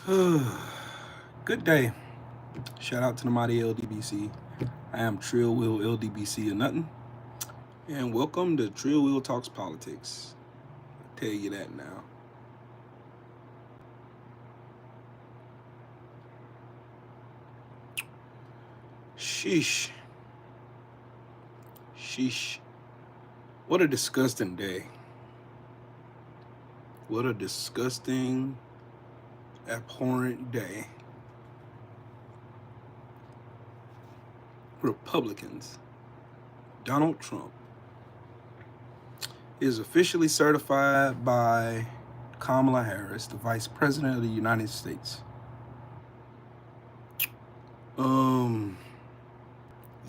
Good day. Shout out to the mighty LDBC. I am Trill Will LDBC or nothing. And welcome to Trill Will Talks Politics. I'll tell you that now. Sheesh. Sheesh. What a disgusting day. What a disgusting, abhorrent day. Republicans. Donald Trump is officially certified by Kamala Harris, the Vice President of the United States.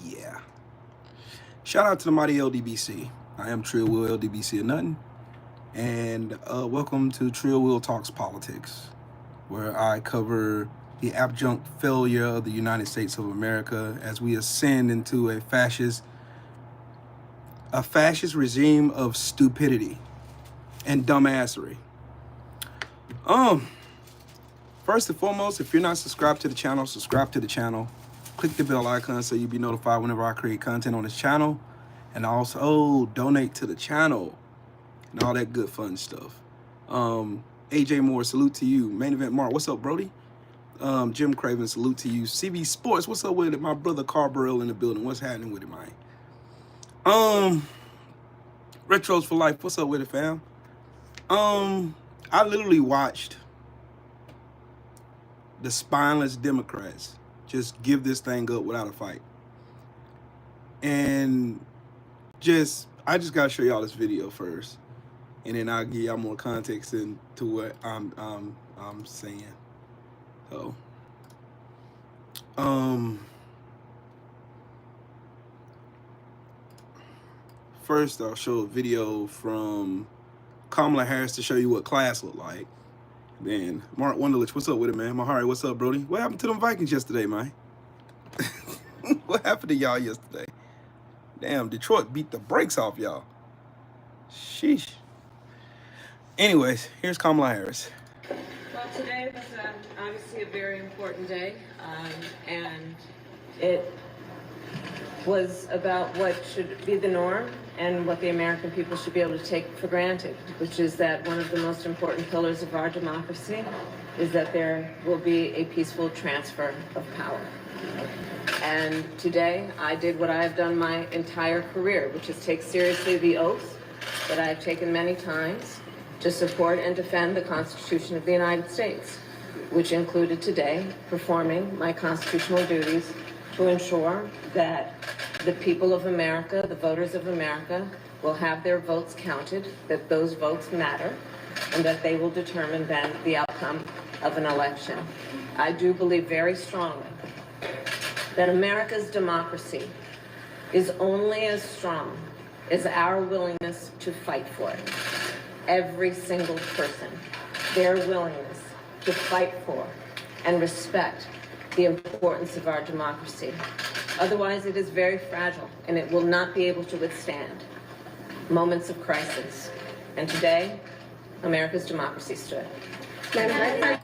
Yeah. Shout out to the mighty LDBC. I am Trill Will LDBC or nothing. And welcome to Trill Will Talks Politics, where I cover the abject failure of the United States of America as we ascend into a fascist regime of stupidity and dumbassery. First and foremost, if you're not subscribed to the channel, subscribe to the channel. Click the bell icon so you'll be notified whenever I create content on this channel. And also donate to the channel and all that good fun stuff. AJ Moore, salute to you. Main Event Mark, what's up, Brody? Jim Craven, salute to you. CB Sports, what's up with it? My brother Carl Burrell in the building. What's happening with it, man? Retros for Life, what's up with it, fam? I literally watched the spineless Democrats just give this thing up without a fight. And I just gotta show y'all this video first, and then I'll give y'all more context into what I'm saying. So, first I'll show a video from Kamala Harris to show you what class looked like. Then Mark Wonderlich, what's up with it, man? Mahari, what's up, Brody? What happened to them Vikings yesterday, man? What happened to y'all yesterday? Damn, Detroit beat the brakes off y'all. Sheesh. Anyways, here's Kamala Harris. Well, today was obviously a very important day, and it was about what should be the norm and what the American people should be able to take for granted, which is that one of the most important pillars of our democracy is that there will be a peaceful transfer of power. And today, I did what I have done my entire career, which is take seriously the oath that I have taken many times to support and defend the Constitution of the United States, which included today performing my constitutional duties to ensure that the people of America, the voters of America, will have their votes counted, that those votes matter, and that they will determine then the outcome of an election. I do believe very strongly that America's democracy is only as strong as our willingness to fight for it. Every single person, their willingness to fight for and respect the importance of our democracy. Otherwise, it is very fragile, and it will not be able to withstand moments of crisis. And today, America's democracy stood. I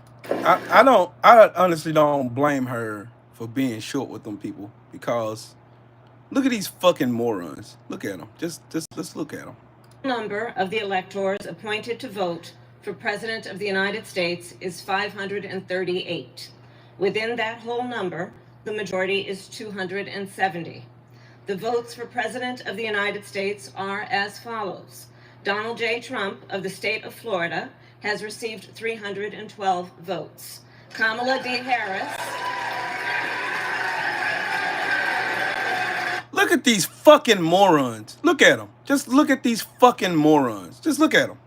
honestly don't blame her for being short with them people, because look at these fucking morons. Look at them. Just let's look at them. Number of the electors appointed to vote for President of the United States is 538. Within that whole number, the majority is 270. The votes for President of the United States are as follows. Donald J. Trump of the state of Florida has received 312 votes. Kamala D. Harris. Look at these fucking morons. Look at them. Just look at these fucking morons. Just look at them.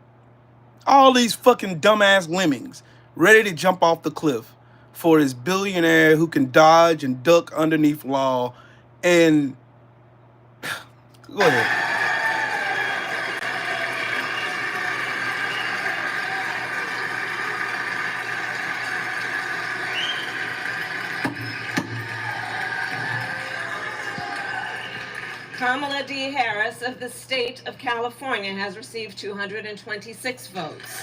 All these fucking dumbass lemmings ready to jump off the cliff for this billionaire who can dodge and duck underneath law. And go ahead. Kamala D. Harris of the state of California has received 226 votes.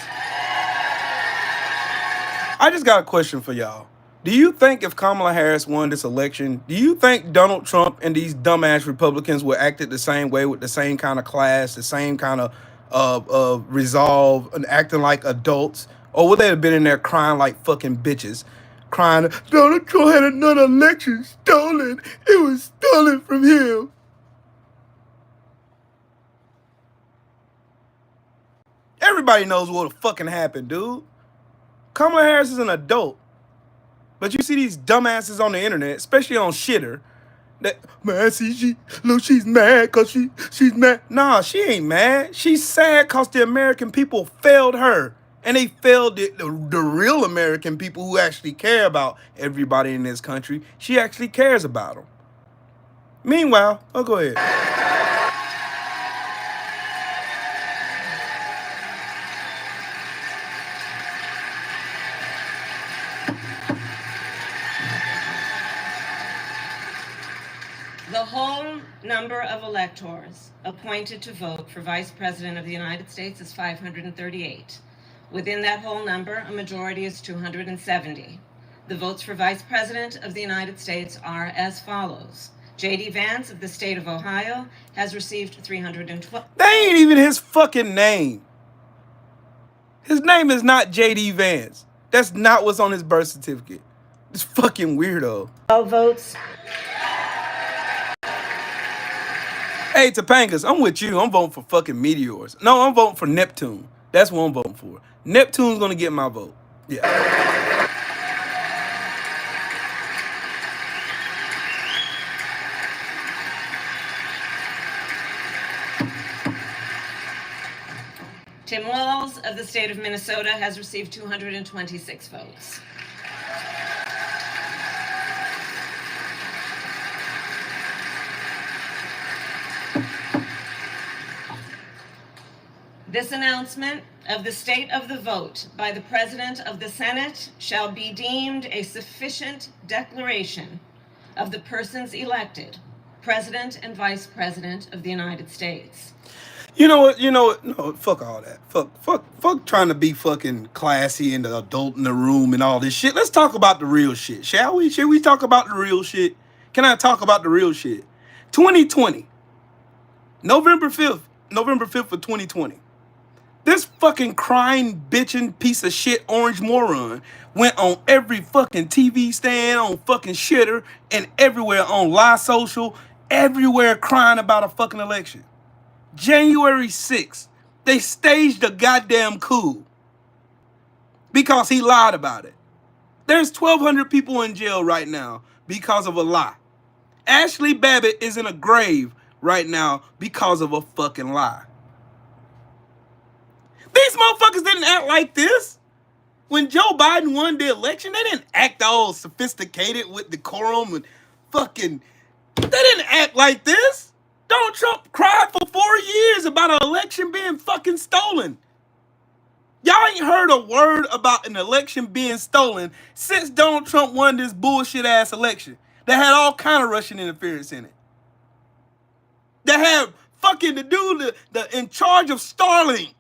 I just got a question for y'all. Do you think if Kamala Harris won this election, do you think Donald Trump and these dumbass Republicans would act the same way with the same kind of class, the same kind of resolve, and acting like adults? Or would they have been in there crying like fucking bitches? Crying, Donald Trump had another election stolen. It was stolen from him. Everybody knows what fucking happened, dude. Kamala Harris is an adult. But you see these dumbasses on the internet, especially on Shitter, that, man, see, she's mad because she's mad. Nah, she ain't mad. She's sad because the American people failed her. And they failed the real American people who actually care about everybody in this country. She actually cares about them. Meanwhile, oh, go ahead. The whole number of electors appointed to vote for Vice President of the United States is 538. Within that whole number, a majority is 270. The votes for Vice President of the United States are as follows. J.D. Vance of the state of Ohio has received 312. That ain't even his fucking name. His name is not J.D. Vance. That's not what's on his birth certificate. This fucking weirdo. All votes. Hey, Topangas, I'm with you. I'm voting for fucking meteors. No, I'm voting for Neptune. That's what I'm voting for. Neptune's gonna get my vote. Yeah. Tim Walz of the state of Minnesota has received 226 votes. This announcement of the state of the vote by the President of the Senate shall be deemed a sufficient declaration of the persons elected, President and Vice President of the United States. You know what? No, fuck all that. Fuck trying to be fucking classy and the adult in the room and all this shit. Let's talk about the real shit, shall we? Should we talk about the real shit? Can I talk about the real shit? 2020, November 5th of 2020. This fucking crying, bitching piece of shit orange moron went on every fucking TV stand, on fucking Shitter, and everywhere on live social, everywhere crying about a fucking election. January 6th, they staged a goddamn coup because he lied about it. There's 1,200 people in jail right now because of a lie. Ashley Babbitt is in a grave right now because of a fucking lie. These motherfuckers didn't act like this. When Joe Biden won the election, they didn't act all sophisticated with decorum and fucking... They didn't act like this. Donald Trump cried for 4 years about an election being fucking stolen. Y'all ain't heard a word about an election being stolen since Donald Trump won this bullshit-ass election that had all kind of Russian interference in it. That had fucking the dude in charge of Starlink.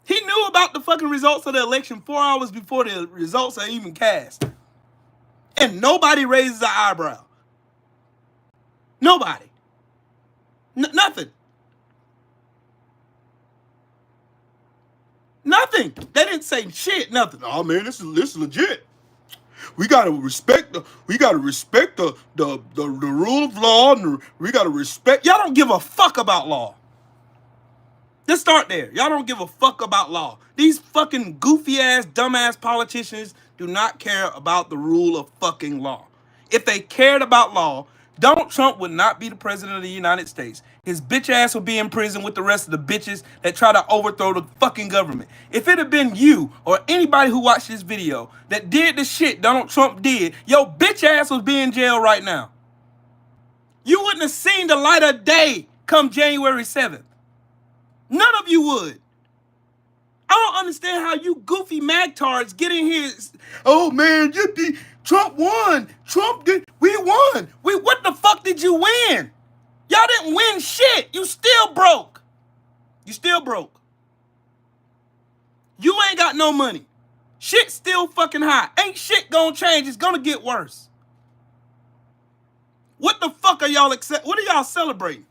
He knew about the fucking results of the election 4 hours before the results are even cast. And nobody raises an eyebrow. Nobody. Nothing. Nothing. They didn't say shit. Nothing. Oh man, this is legit. We gotta respect the rule of law, and we gotta respect. Y'all don't give a fuck about law. Let's start there. Y'all don't give a fuck about law. These fucking goofy ass, dumbass politicians do not care about the rule of fucking law. If they cared about law, Donald Trump would not be the president of the United States. His bitch ass would be in prison with the rest of the bitches that try to overthrow the fucking government. If it had been you or anybody who watched this video that did the shit Donald Trump did, your bitch ass would be in jail right now. You wouldn't have seen the light of day come January 7th. None of you would. I don't understand how you goofy magtards get in here. Oh man, Trump won. Trump did. We won. What the fuck did you win? Y'all didn't win shit. You still broke. You still broke. You ain't got no money. Shit's still fucking high. Ain't shit gonna change. It's gonna get worse. What the fuck are y'all what are y'all celebrating?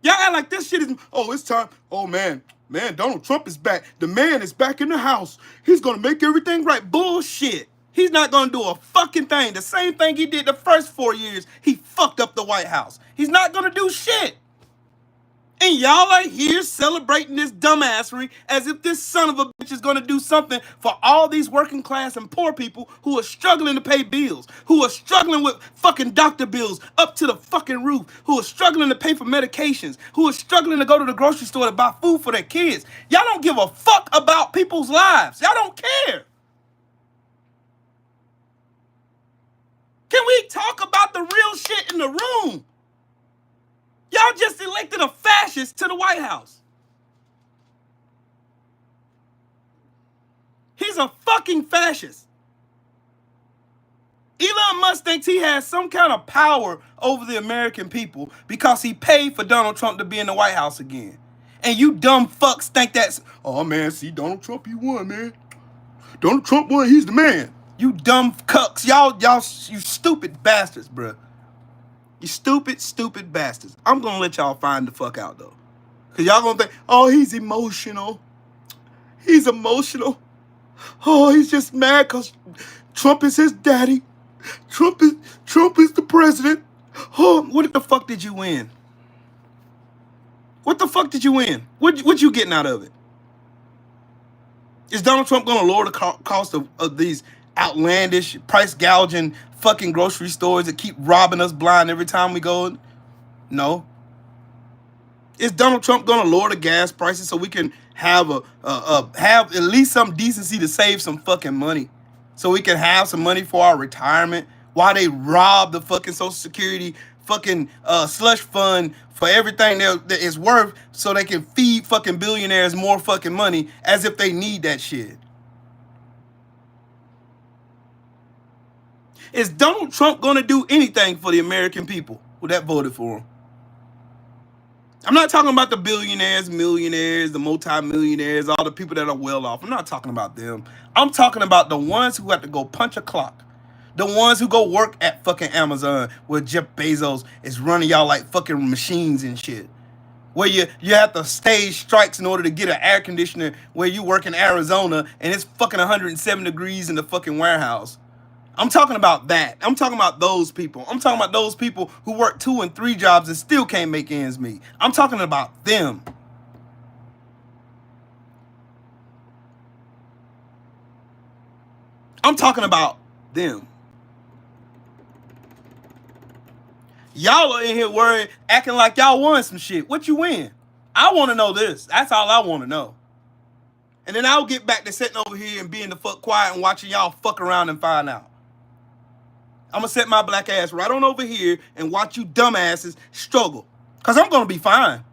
Y'all act like this shit is, oh, it's time. Oh, man, Donald Trump is back. The man is back in the house. He's gonna make everything right. Bullshit. He's not gonna do a fucking thing. The same thing he did the first 4 years. He fucked up the White House. He's not gonna do shit. And y'all are here celebrating this dumbassery as if this son of a bitch is gonna do something for all these working class and poor people who are struggling to pay bills, who are struggling with fucking doctor bills up to the fucking roof, who are struggling to pay for medications, who are struggling to go to the grocery store to buy food for their kids. Y'all don't give a fuck about people's lives. Y'all don't care. Can we talk about the real shit in the room? Y'all just elected a fascist to the White House. He's a fucking fascist. Elon Musk thinks he has some kind of power over the American people because he paid for Donald Trump to be in the White House again. And you dumb fucks think that's, oh man, see, Donald Trump, he won, man. Donald Trump won, he's the man. You dumb cucks. Y'all, you stupid bastards, bruh. You stupid bastards. I'm gonna let y'all find the fuck out though. Cause y'all gonna think, oh, he's emotional. He's emotional. Oh, he's just mad cause Trump is his daddy. Trump is the president. Oh, what the fuck did you win? What the fuck did you win? What you getting out of it? Is Donald Trump gonna lower the cost of these outlandish price gouging fucking grocery stores that keep robbing us blind every time we go? No. Is Donald Trump gonna lower the gas prices so we can have have at least some decency to save some fucking money, so we can have some money for our retirement while they rob the fucking Social Security fucking slush fund for everything that is worth, so they can feed fucking billionaires more fucking money as if they need that shit? Is Donald Trump gonna do anything for the American people that voted for him? I'm not talking about the billionaires, millionaires, the multimillionaires, all the people that are well off. I'm not talking about them. I'm talking about the ones who have to go punch a clock. The ones who go work at fucking Amazon where Jeff Bezos is running y'all like fucking machines and shit. Where you have to stage strikes in order to get an air conditioner where you work in Arizona and it's fucking 107 degrees in the fucking warehouse. I'm talking about that. I'm talking about those people. I'm talking about those people who work 2 and 3 jobs and still can't make ends meet. I'm talking about them. I'm talking about them. Y'all are in here worried, acting like y'all won some shit. What you win? I want to know this. That's all I want to know. And then I'll get back to sitting over here and being the fuck quiet and watching y'all fuck around and find out. I'm going to set my black ass right on over here and watch you dumbasses struggle. Because I'm going to be fine.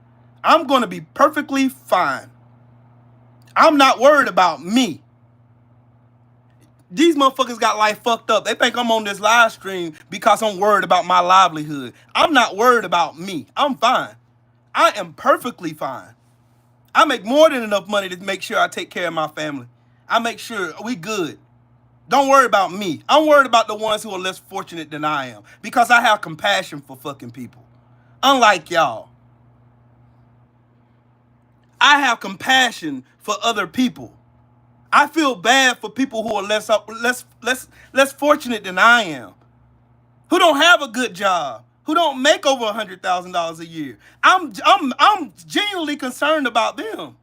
I'm going to be perfectly fine. I'm not worried about me. These motherfuckers got life fucked up. They think I'm on this live stream because I'm worried about my livelihood. I'm not worried about me. I'm fine. I am perfectly fine. I make more than enough money to make sure I take care of my family. I make sure we good. Don't worry about me. I'm worried about the ones who are less fortunate than I am because I have compassion for fucking people. Unlike y'all. I have compassion for other people. I feel bad for people who are less fortunate than I am, who don't have a good job, who don't make over $100,000 a year. I'm genuinely concerned about them.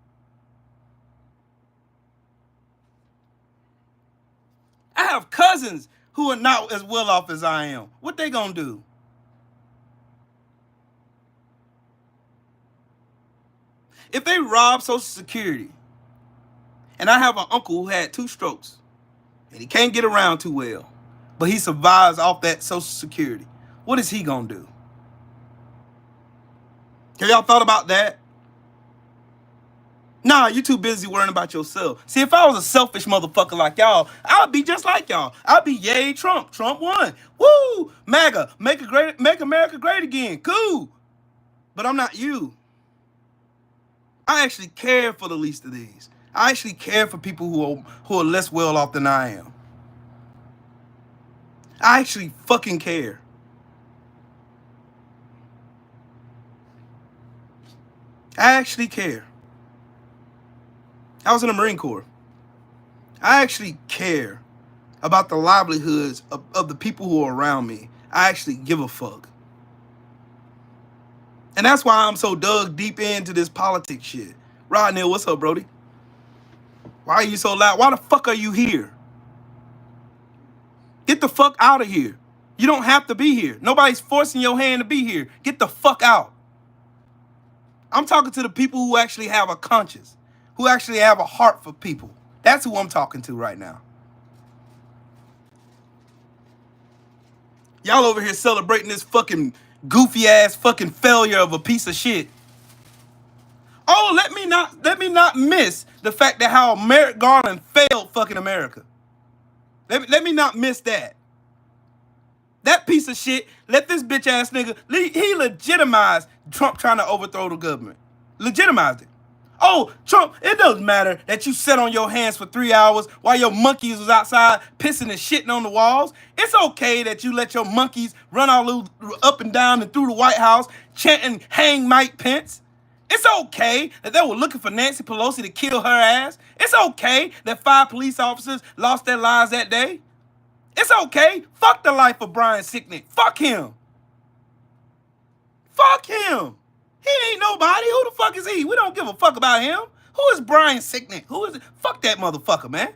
I have cousins who are not as well off as I am. What they gonna do? If they rob Social Security, and I have an uncle who had 2 strokes, and he can't get around too well, but he survives off that Social Security, what is he gonna do? Have y'all thought about that? Nah, you too busy worrying about yourself. See, if I was a selfish motherfucker like y'all, I'd be just like y'all. I'd be yay Trump. Trump won. Woo! MAGA. Make America great again. Cool. But I'm not you. I actually care for the least of these. I actually care for people who are less well off than I am. I actually fucking care. I actually care. I was in the Marine Corps. I actually care about the livelihoods of the people who are around me. I actually give a fuck. And that's why I'm so dug deep into this politics shit. Rod Neal, what's up, Brody? Why are you so loud? Why the fuck are you here? Get the fuck out of here. You don't have to be here. Nobody's forcing your hand to be here. Get the fuck out. I'm talking to the people who actually have a conscience, who actually have a heart for people. That's who I'm talking to right now. Y'all over here celebrating this fucking goofy ass fucking failure of a piece of shit. Oh, let me not miss the fact that how Merrick Garland failed fucking America. Let me not miss that. That piece of shit, let this bitch ass nigga, he legitimized Trump trying to overthrow the government. Legitimized it. Oh, Trump, it doesn't matter that you sat on your hands for 3 hours while your monkeys was outside pissing and shitting on the walls. It's okay that you let your monkeys run all up and down and through the White House chanting, hang Mike Pence. It's okay that they were looking for Nancy Pelosi to kill her ass. It's okay that 5 police officers lost their lives that day. It's okay. Fuck the life of Brian Sicknick. Fuck him. Fuck him. He ain't nobody. Who the fuck is he? We don't give a fuck about him. Who is Brian Sicknick? Who is it? Fuck that motherfucker, man.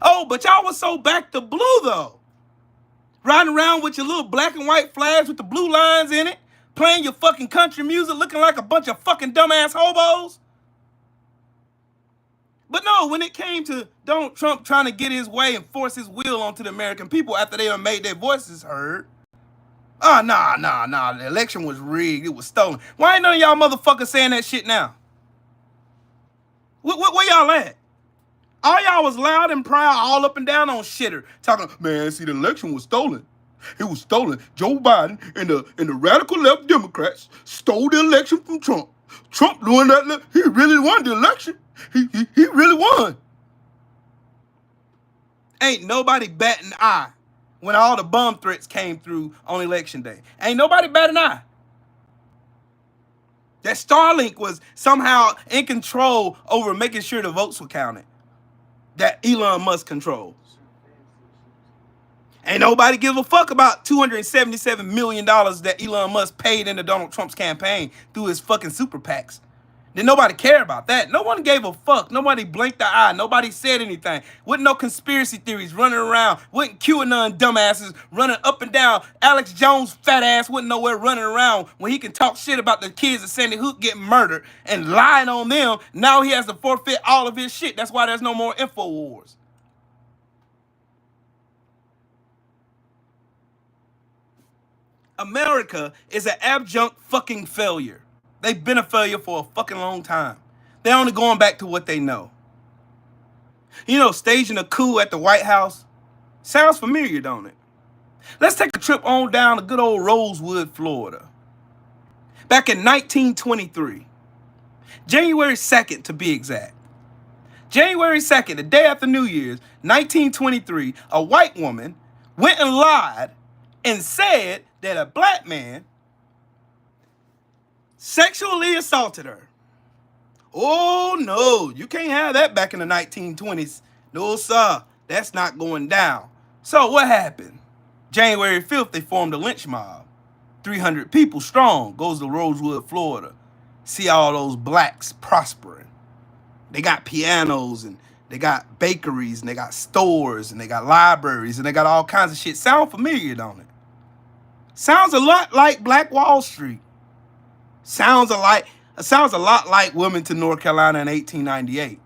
Oh, but y'all was so back to blue, though. Riding around with your little black and white flags with the blue lines in it, playing your fucking country music, looking like a bunch of fucking dumbass hobos. But no, when it came to Donald Trump trying to get his way and force his will onto the American people after they done made their voices heard, nah, the election was rigged, it was stolen. Why ain't none of y'all motherfuckers saying that shit now? Where y'all at? All y'all was loud and proud all up and down on shitter, talking, man, see, the election was stolen. It was stolen. Joe Biden and the radical left Democrats stole the election from Trump. Trump doing that, he really won the election. He really won. Ain't nobody batting an eye when all the bomb threats came through on election day. Ain't nobody batting an eye. That Starlink was somehow in control over making sure the votes were counted. That Elon Musk controls. Ain't nobody give a fuck about $277 million that Elon Musk paid into Donald Trump's campaign through his fucking super PACs. Did nobody care about that? No one gave a fuck. Nobody blinked the eye. Nobody said anything. Wasn't no conspiracy theories running around. Wasn't QAnon dumbasses running up and down. Alex Jones' fat ass wasn't nowhere running around when he can talk shit about the kids at Sandy Hook getting murdered and lying on them. Now he has to forfeit all of his shit. That's why there's no more InfoWars. America is an abject fucking failure. They've been a failure for a fucking long time. They're only going back to what they know. You know, staging a coup at the White House sounds familiar, don't it? Let's take a trip on down to good old Rosewood, Florida. Back in 1923, January 2nd to be exact. January 2nd, the day after New Year's, 1923, a white woman went and lied and said that a black man sexually assaulted her. Oh, no, you can't have that back in the 1920s. No, sir, that's not going down. So what happened? January 5th, they formed a lynch mob. 300 people strong, goes to Rosewood, Florida. See all those blacks prospering. They got pianos, and they got bakeries, and they got stores, and they got libraries, and they got all kinds of shit. Sound familiar, don't it? Sounds a lot like Black Wall Street. Sounds a lot like Wilmington, North Carolina in 1898.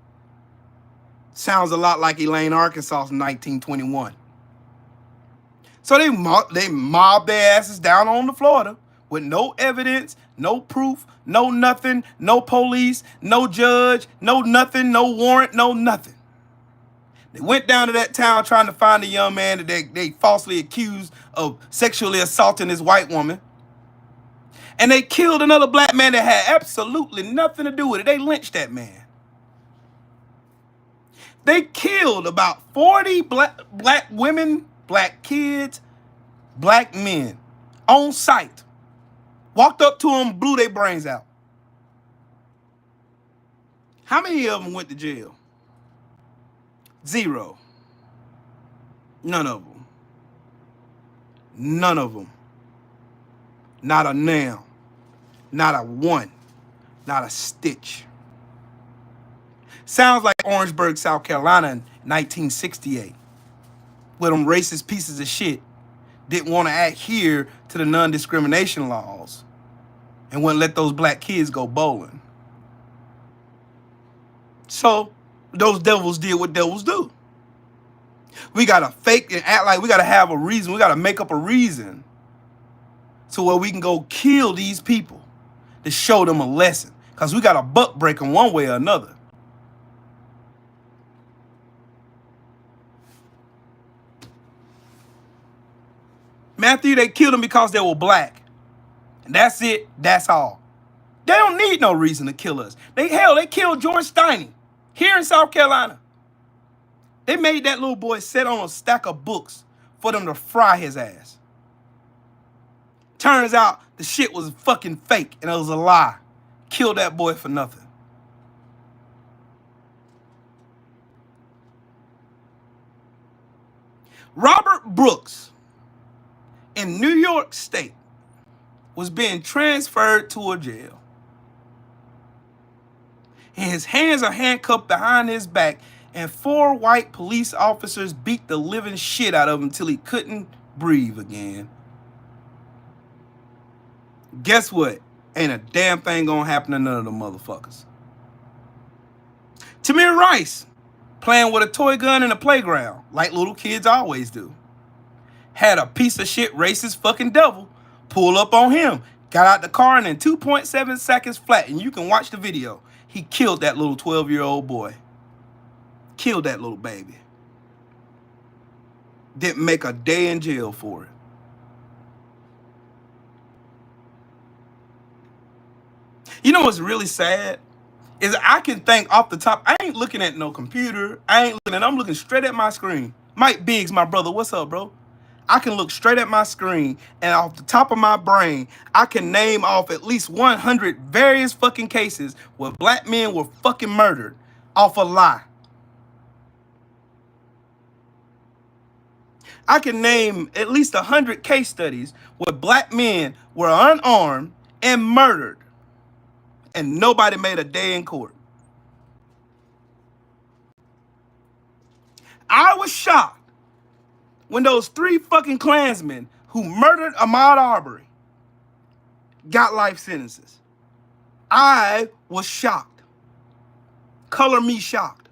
Sounds a lot like Elaine, Arkansas in 1921. So they mobbed their asses down on to Florida with no evidence, no proof, no nothing, no police, no judge, no nothing, no warrant, no nothing. They went down to that town trying to find a young man that they falsely accused of sexually assaulting this white woman. And they killed another black man that had absolutely nothing to do with it. They lynched that man. They killed about 40 black women, black kids, black men on sight. Walked up to them, blew their brains out. How many of them went to jail? 0. None of them. None of them. Not a nail. Not a one. Not a stitch. Sounds like Orangeburg, South Carolina in 1968. Where them racist pieces of shit didn't want to adhere to the non-discrimination laws and wouldn't let those black kids go bowling. So those devils did what devils do. We got to fake and act like we got to have a reason. We got to make up a reason so where we can go kill these people to show them a lesson. Because we got to buck break them one way or another. Matthew, they killed them because they were black. And that's it. That's all. They don't need no reason to kill us. They killed George Steiny here in South Carolina. They made that little boy sit on a stack of books for them to fry his ass. Turns out the shit was fucking fake and it was a lie. Killed that boy for nothing. Robert Brooks in New York State was being transferred to a jail. And his hands are handcuffed behind his back, and 4 white police officers beat the living shit out of him till he couldn't breathe again. Guess what? Ain't a damn thing gonna happen to none of them motherfuckers. Tamir Rice playing with a toy gun in a playground, like little kids always do. Had a piece of shit racist fucking devil pull up on him, got out the car, and in 2.7 seconds flat, and you can watch the video, he killed that little 12-year-old boy. Killed that little baby. Didn't make a day in jail for it. You know what's really sad? Is I can think off the top, I ain't looking at no computer. I'm looking straight at my screen. Mike Biggs, my brother, what's up, bro? I can look straight at my screen, and off the top of my brain, I can name off at least 100 various fucking cases where black men were fucking murdered off a lie. I can name at least 100 case studies where black men were unarmed and murdered, and nobody made a day in court. I was shocked when those 3 fucking Klansmen who murdered Ahmaud Arbery got life sentences. I was shocked. Color me shocked.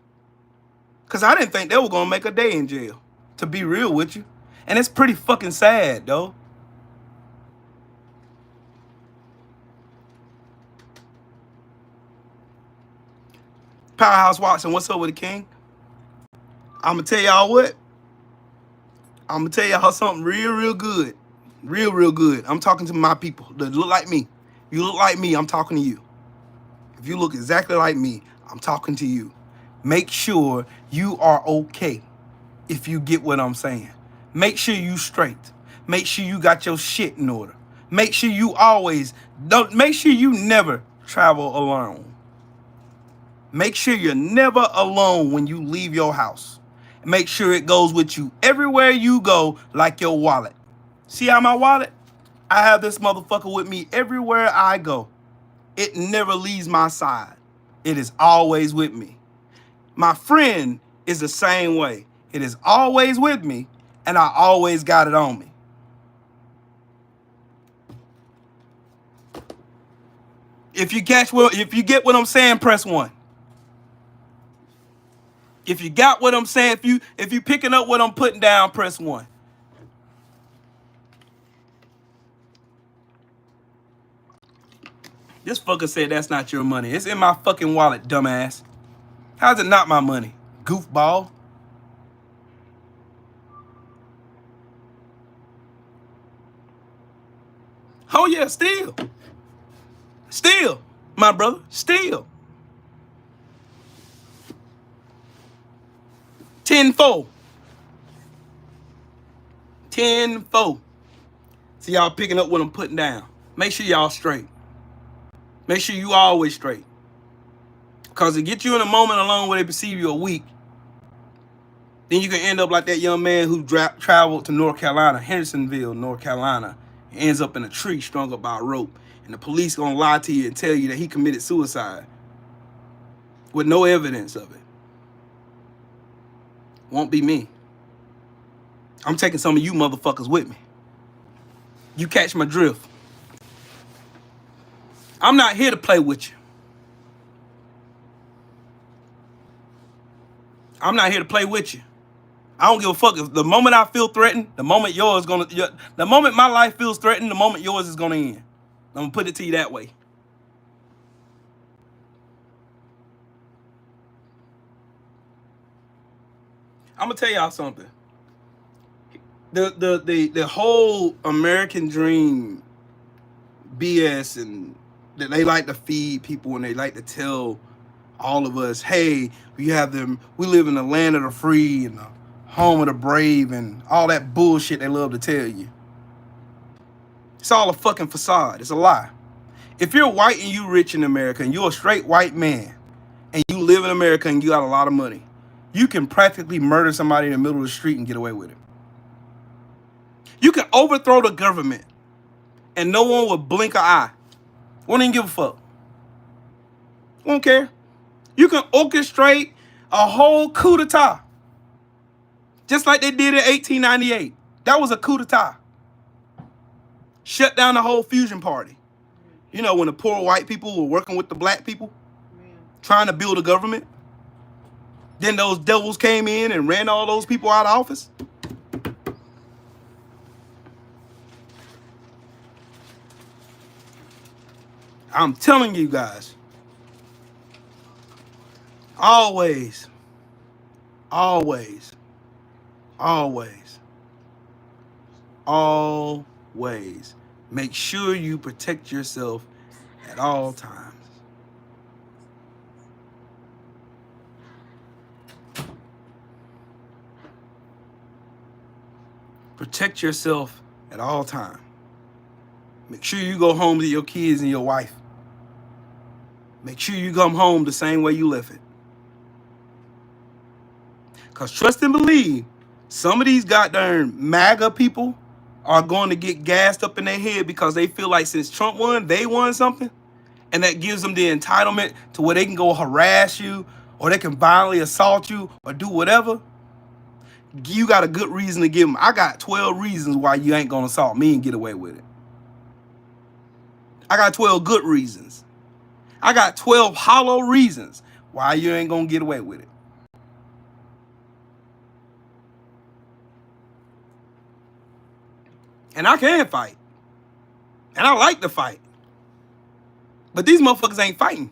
Because I didn't think they were going to make a day in jail, to be real with you. And it's pretty fucking sad, though. Powerhouse Watson, what's up with the king? I'm going to tell y'all what. I'm going to tell y'all something real good. Real good. I'm talking to my people that look like me. You look like me, I'm talking to you. If you look exactly like me, I'm talking to you. Make sure you are okay if you get what I'm saying. Make sure you straight. Make sure you got your shit in order. Make sure you make sure you never travel alone. Make sure you're never alone when you leave your house. Make sure it goes with you everywhere you go, like your wallet. See how my wallet? I have this motherfucker with me everywhere I go. It never leaves my side. It is always with me. My friend is the same way. It is always with me, and I always got it on me. If you get what I'm saying, press 1. If you got what I'm saying, if you picking up what I'm putting down, press 1. This fucker said that's not your money. It's in my fucking wallet, dumbass. How's it not my money, goofball? Oh yeah, still, my brother, still. Tenfold. Tenfold. So y'all picking up what I'm putting down. Make sure y'all straight. Make sure you always straight. Because it get you in a moment alone where they perceive you a weak. Then you can end up like that young man who traveled to North Carolina, Hendersonville, North Carolina, and ends up in a tree strung up by a rope. And the police gonna lie to you and tell you that he committed suicide with no evidence of it. Won't be me. I'm taking some of you motherfuckers with me. You catch my drift. I'm not here to play with you. I'm not here to play with you. I don't give a fuck. If the moment I feel threatened, the moment the moment my life feels threatened, the moment yours is gonna end. I'm gonna put it to you that way. I'm gonna tell y'all something. The whole American dream BS, and that they like to feed people and they like to tell all of us, hey, we live in the land of the free and the home of the brave and all that bullshit they love to tell you. It's all a fucking facade. It's a lie. If you're white and you rich in America and you're a straight white man and you live in America and you got a lot of money, you can practically murder somebody in the middle of the street and get away with it. You can overthrow the government and no one will blink an eye. Won't even give a fuck. Won't care. You can orchestrate a whole coup d'etat. Just like they did in 1898. That was a coup d'etat. Shut down the whole fusion party. You know, when the poor white people were working with the black people, trying to build a government. Then those devils came in and ran all those people out of office. I'm telling you guys. Always. Always. Always. Always. Make sure you protect yourself at all times. Protect yourself at all times. Make sure you go home to your kids and your wife. Make sure you come home the same way you left it. Because trust and believe, some of these goddamn MAGA people are going to get gassed up in their head because they feel like since Trump won, they won something. And that gives them the entitlement to where they can go harass you or they can violently assault you or do whatever. You got a good reason to give them. I got 12 reasons why you ain't going to assault me and get away with it. I got 12 good reasons. I got 12 hollow reasons why you ain't going to get away with it. And I can fight. And I like to fight. But these motherfuckers ain't fighting.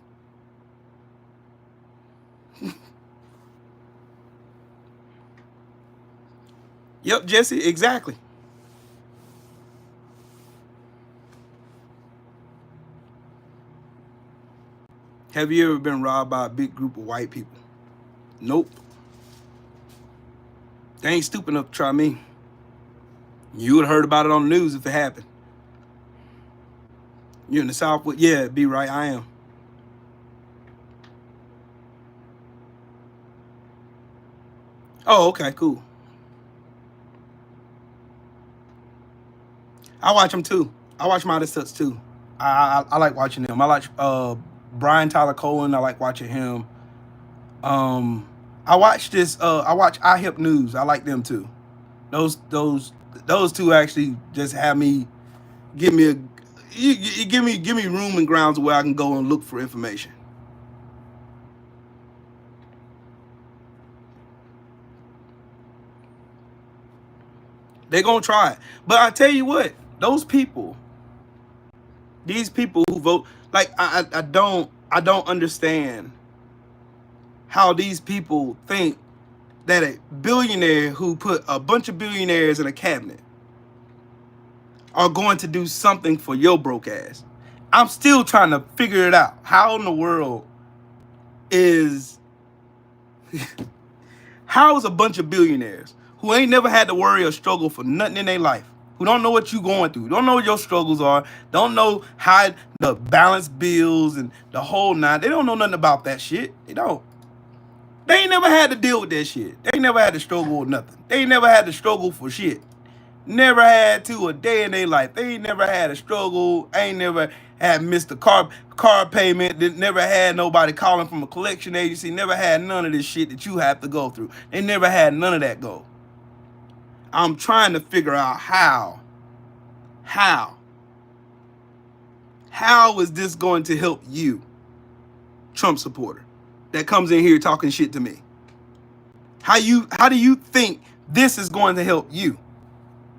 Yep, Jesse, exactly. Have you ever been robbed by a big group of white people? Nope. They ain't stupid enough to try me. You would have heard about it on the news if it happened. You're in the South? Yeah, be right, I am. Oh, okay, cool. I watch them too. I watch Mighty Sucks too. I like watching them. I like Brian Tyler Cohen. I like watching him. I watch iHip News. I like them too. Those two actually just have me give me room and grounds where I can go and look for information. They're gonna try it. But I tell you what, these people who vote, like I don't understand how these people think that a billionaire who put a bunch of billionaires in a cabinet are going to do something for your broke ass. I'm still trying to figure it out. How in the world is How is a bunch of billionaires who ain't never had to worry or struggle for nothing in their life, who don't know what you going through, don't know what your struggles are, don't know how the balance bills and the whole nine, they don't know nothing about that shit. They don't. They ain't never had to deal with that shit. They ain't never had to struggle with nothing. They ain't never had to struggle for shit. Never had to a day in their life. They ain't never had a struggle. Ain't never had missed a car payment. They never had nobody calling from a collection agency. Never had none of this shit that you have to go through. They never had none of that go. I'm trying to figure out how is this going to help you, Trump supporter, that comes in here talking shit to me? How do you think this is going to help you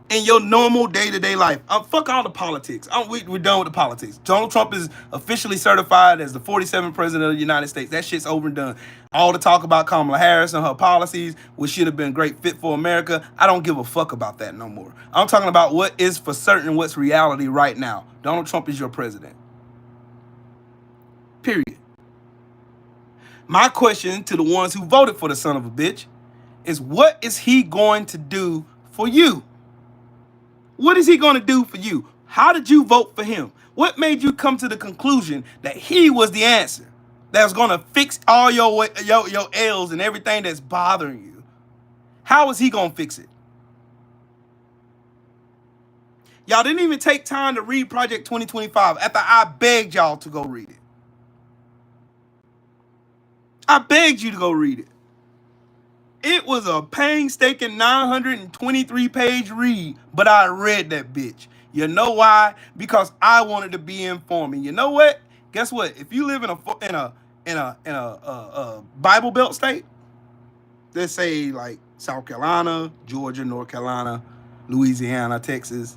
in your normal day-to-day life? Fuck all the politics. We're done with the politics. Donald Trump is officially certified as the 47th president of the United States. That shit's over and done. All the talk about Kamala Harris and her policies, which should have been a great fit for America, I don't give a fuck about that no more. I'm talking about what is for certain, what's reality right now. Donald Trump is your president. Period. My question to the ones who voted for the son of a bitch is, what is he going to do for you? What is he going to do for you? How did you vote for him? What made you come to the conclusion that he was the answer that's going to fix all your ails and everything that's bothering you? How is he going to fix it? Y'all didn't even take time to read Project 2025 after I begged y'all to go read it. I begged you to go read it. It was a painstaking 923-page read, but I read that bitch. You know why? Because I wanted to be informed. And you know what? Guess what? If you live in a Bible Belt state, let's say like South Carolina, Georgia, North Carolina, Louisiana, Texas,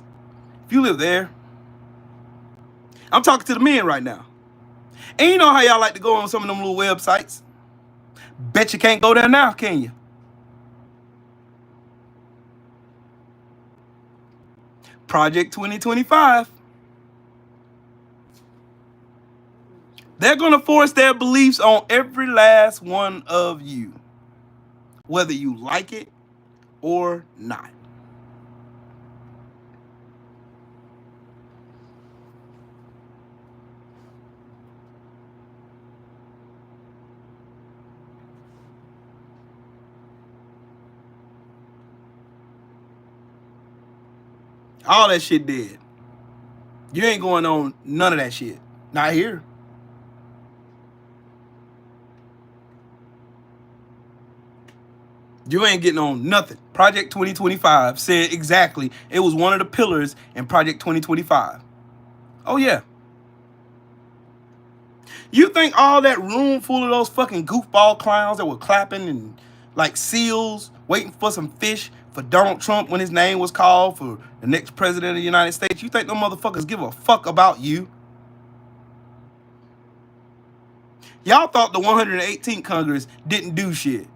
if you live there, I'm talking to the men right now. And you know how y'all like to go on some of them little websites? Bet you can't go there now, can you? Project 2025. They're going to force their beliefs on every last one of you, whether you like it or not. All that shit dead. You ain't going on none of that shit. Not here. You ain't getting on nothing. Project 2025 said exactly. It was one of the pillars in Project 2025. Oh, yeah. You think all that room full of those fucking goofball clowns that were clapping and like seals waiting for some fish for Donald Trump when his name was called for the next president of the United States, you think them motherfuckers give a fuck about you? Y'all thought the 118th Congress didn't do shit.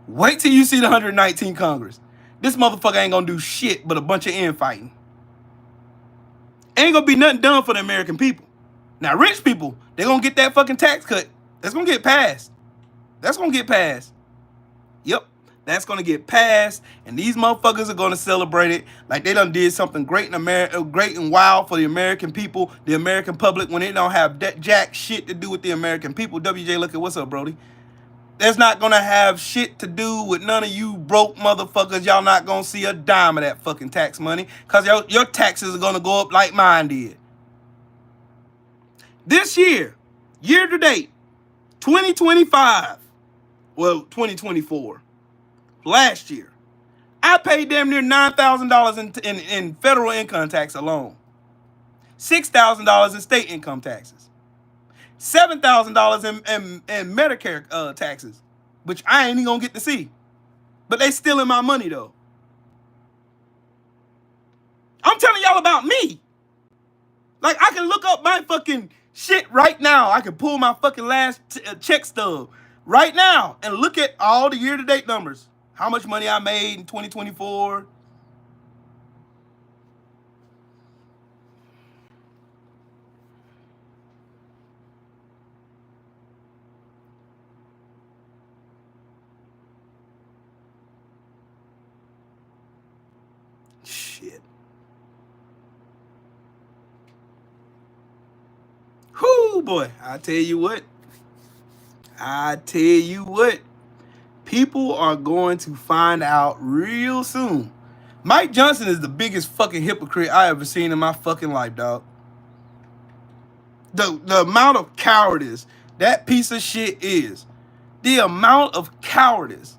Wait till you see the 119th Congress. This motherfucker ain't gonna do shit but a bunch of infighting. Ain't gonna be nothing done for the American people. Now, rich people, they're gonna get that fucking tax cut. That's gonna get passed. That's gonna get passed. Yep, that's gonna get passed, and these motherfuckers are gonna celebrate it like they done did something great in America, great and wild for the American people, the American public, when they don't have jack shit to do with the American people. WJ, look at what's up, Brody. That's not gonna have shit to do with none of you broke motherfuckers. Y'all not gonna see a dime of that fucking tax money, because your taxes are gonna go up like mine did. This year to date, 2025, well, 2024, last year, I paid damn near $9,000 in federal income tax alone, $6,000 in state income taxes, $7,000 in Medicare taxes, which I ain't even gonna get to see. But they stealing my money though. I'm telling y'all about me. Like, I can look up my fucking shit right now. I can pull my fucking last check stub right now and look at all the year-to-date numbers. How much money I made in 2024. shit. Whoo, boy. I tell you what. People are going to find out real soon. Mike Johnson is the biggest fucking hypocrite I ever seen in my fucking life, dog. The amount of cowardice that piece of shit is. The amount of cowardice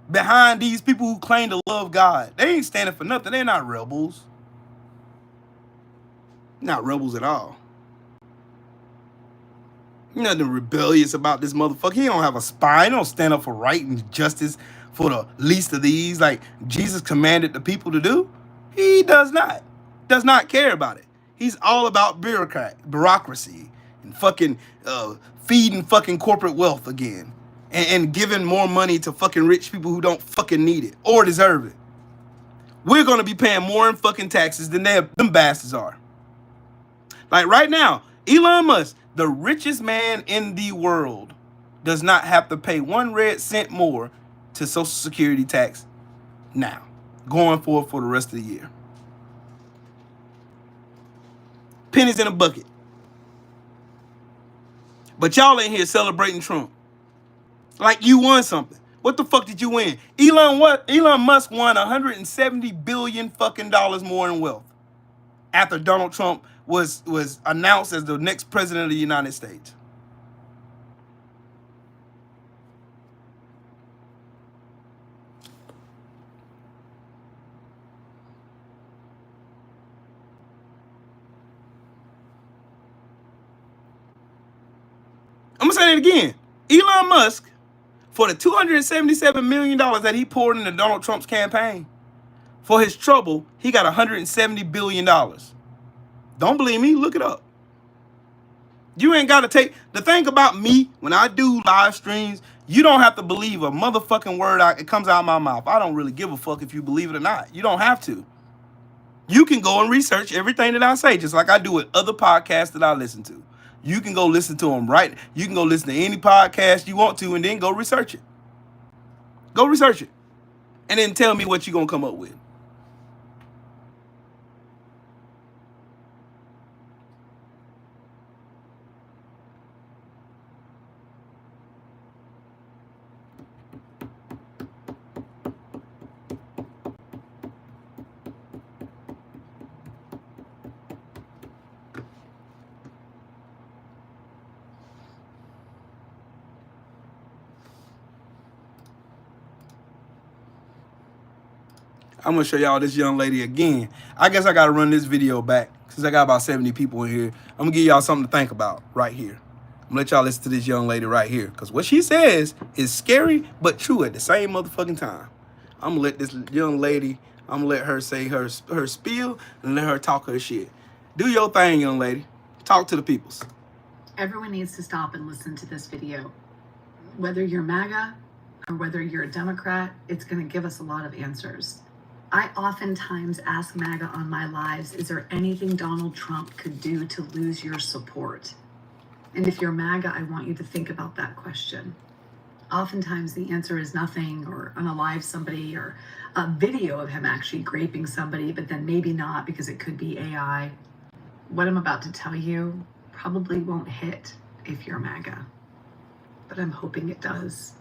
behind these people who claim to love God. They ain't standing for nothing. They're not rebels. Not rebels at all. Nothing rebellious about this motherfucker. He don't have a spine. He don't stand up for right and justice for the least of these like Jesus commanded the people to do. He does not. Does not care about it. He's all about bureaucracy and fucking feeding fucking corporate wealth again. And giving more money to fucking rich people who don't fucking need it or deserve it. We're going to be paying more in fucking taxes than them bastards are. Like right now, Elon Musk, the richest man in the world, does not have to pay 1 red cent more to Social Security tax now, going forward for the rest of the year. Pennies in a bucket. But y'all in here celebrating Trump. Like you won something. What the fuck did you win? Elon Musk won $170 billion fucking dollars more in wealth after Donald Trump was announced as the next president of the United States. I'm gonna say that again. Elon Musk, for the $277 million that he poured into Donald Trump's campaign, for his trouble, he got $170 billion. Don't believe me? Look it up. You ain't got to take... The thing about me, when I do live streams, you don't have to believe a motherfucking word it comes out of my mouth. I don't really give a fuck if you believe it or not. You don't have to. You can go and research everything that I say, just like I do with other podcasts that I listen to. You can go listen to them right. You can go listen to any podcast you want to and then go research it. Go research it. And then tell me what you're going to come up with. I'm going to show y'all this young lady again. I guess I got to run this video back since I got about 70 people in here. I'm going to give y'all something to think about right here. I'm going to let y'all listen to this young lady right here because what she says is scary but true at the same motherfucking time. I'm going to let this young lady, I'm going to let her say her spiel and let her talk her shit. Do your thing, young lady. Talk to the peoples. Everyone needs to stop and listen to this video. Whether you're MAGA or whether you're a Democrat, it's going to give us a lot of answers. I oftentimes ask MAGA on my lives, is there anything Donald Trump could do to lose your support? And if you're MAGA, I want you to think about that question. Oftentimes the answer is nothing, or unalive somebody, or a video of him actually graping somebody, but then maybe not because it could be AI. What I'm about to tell you probably won't hit if you're MAGA, but I'm hoping it does.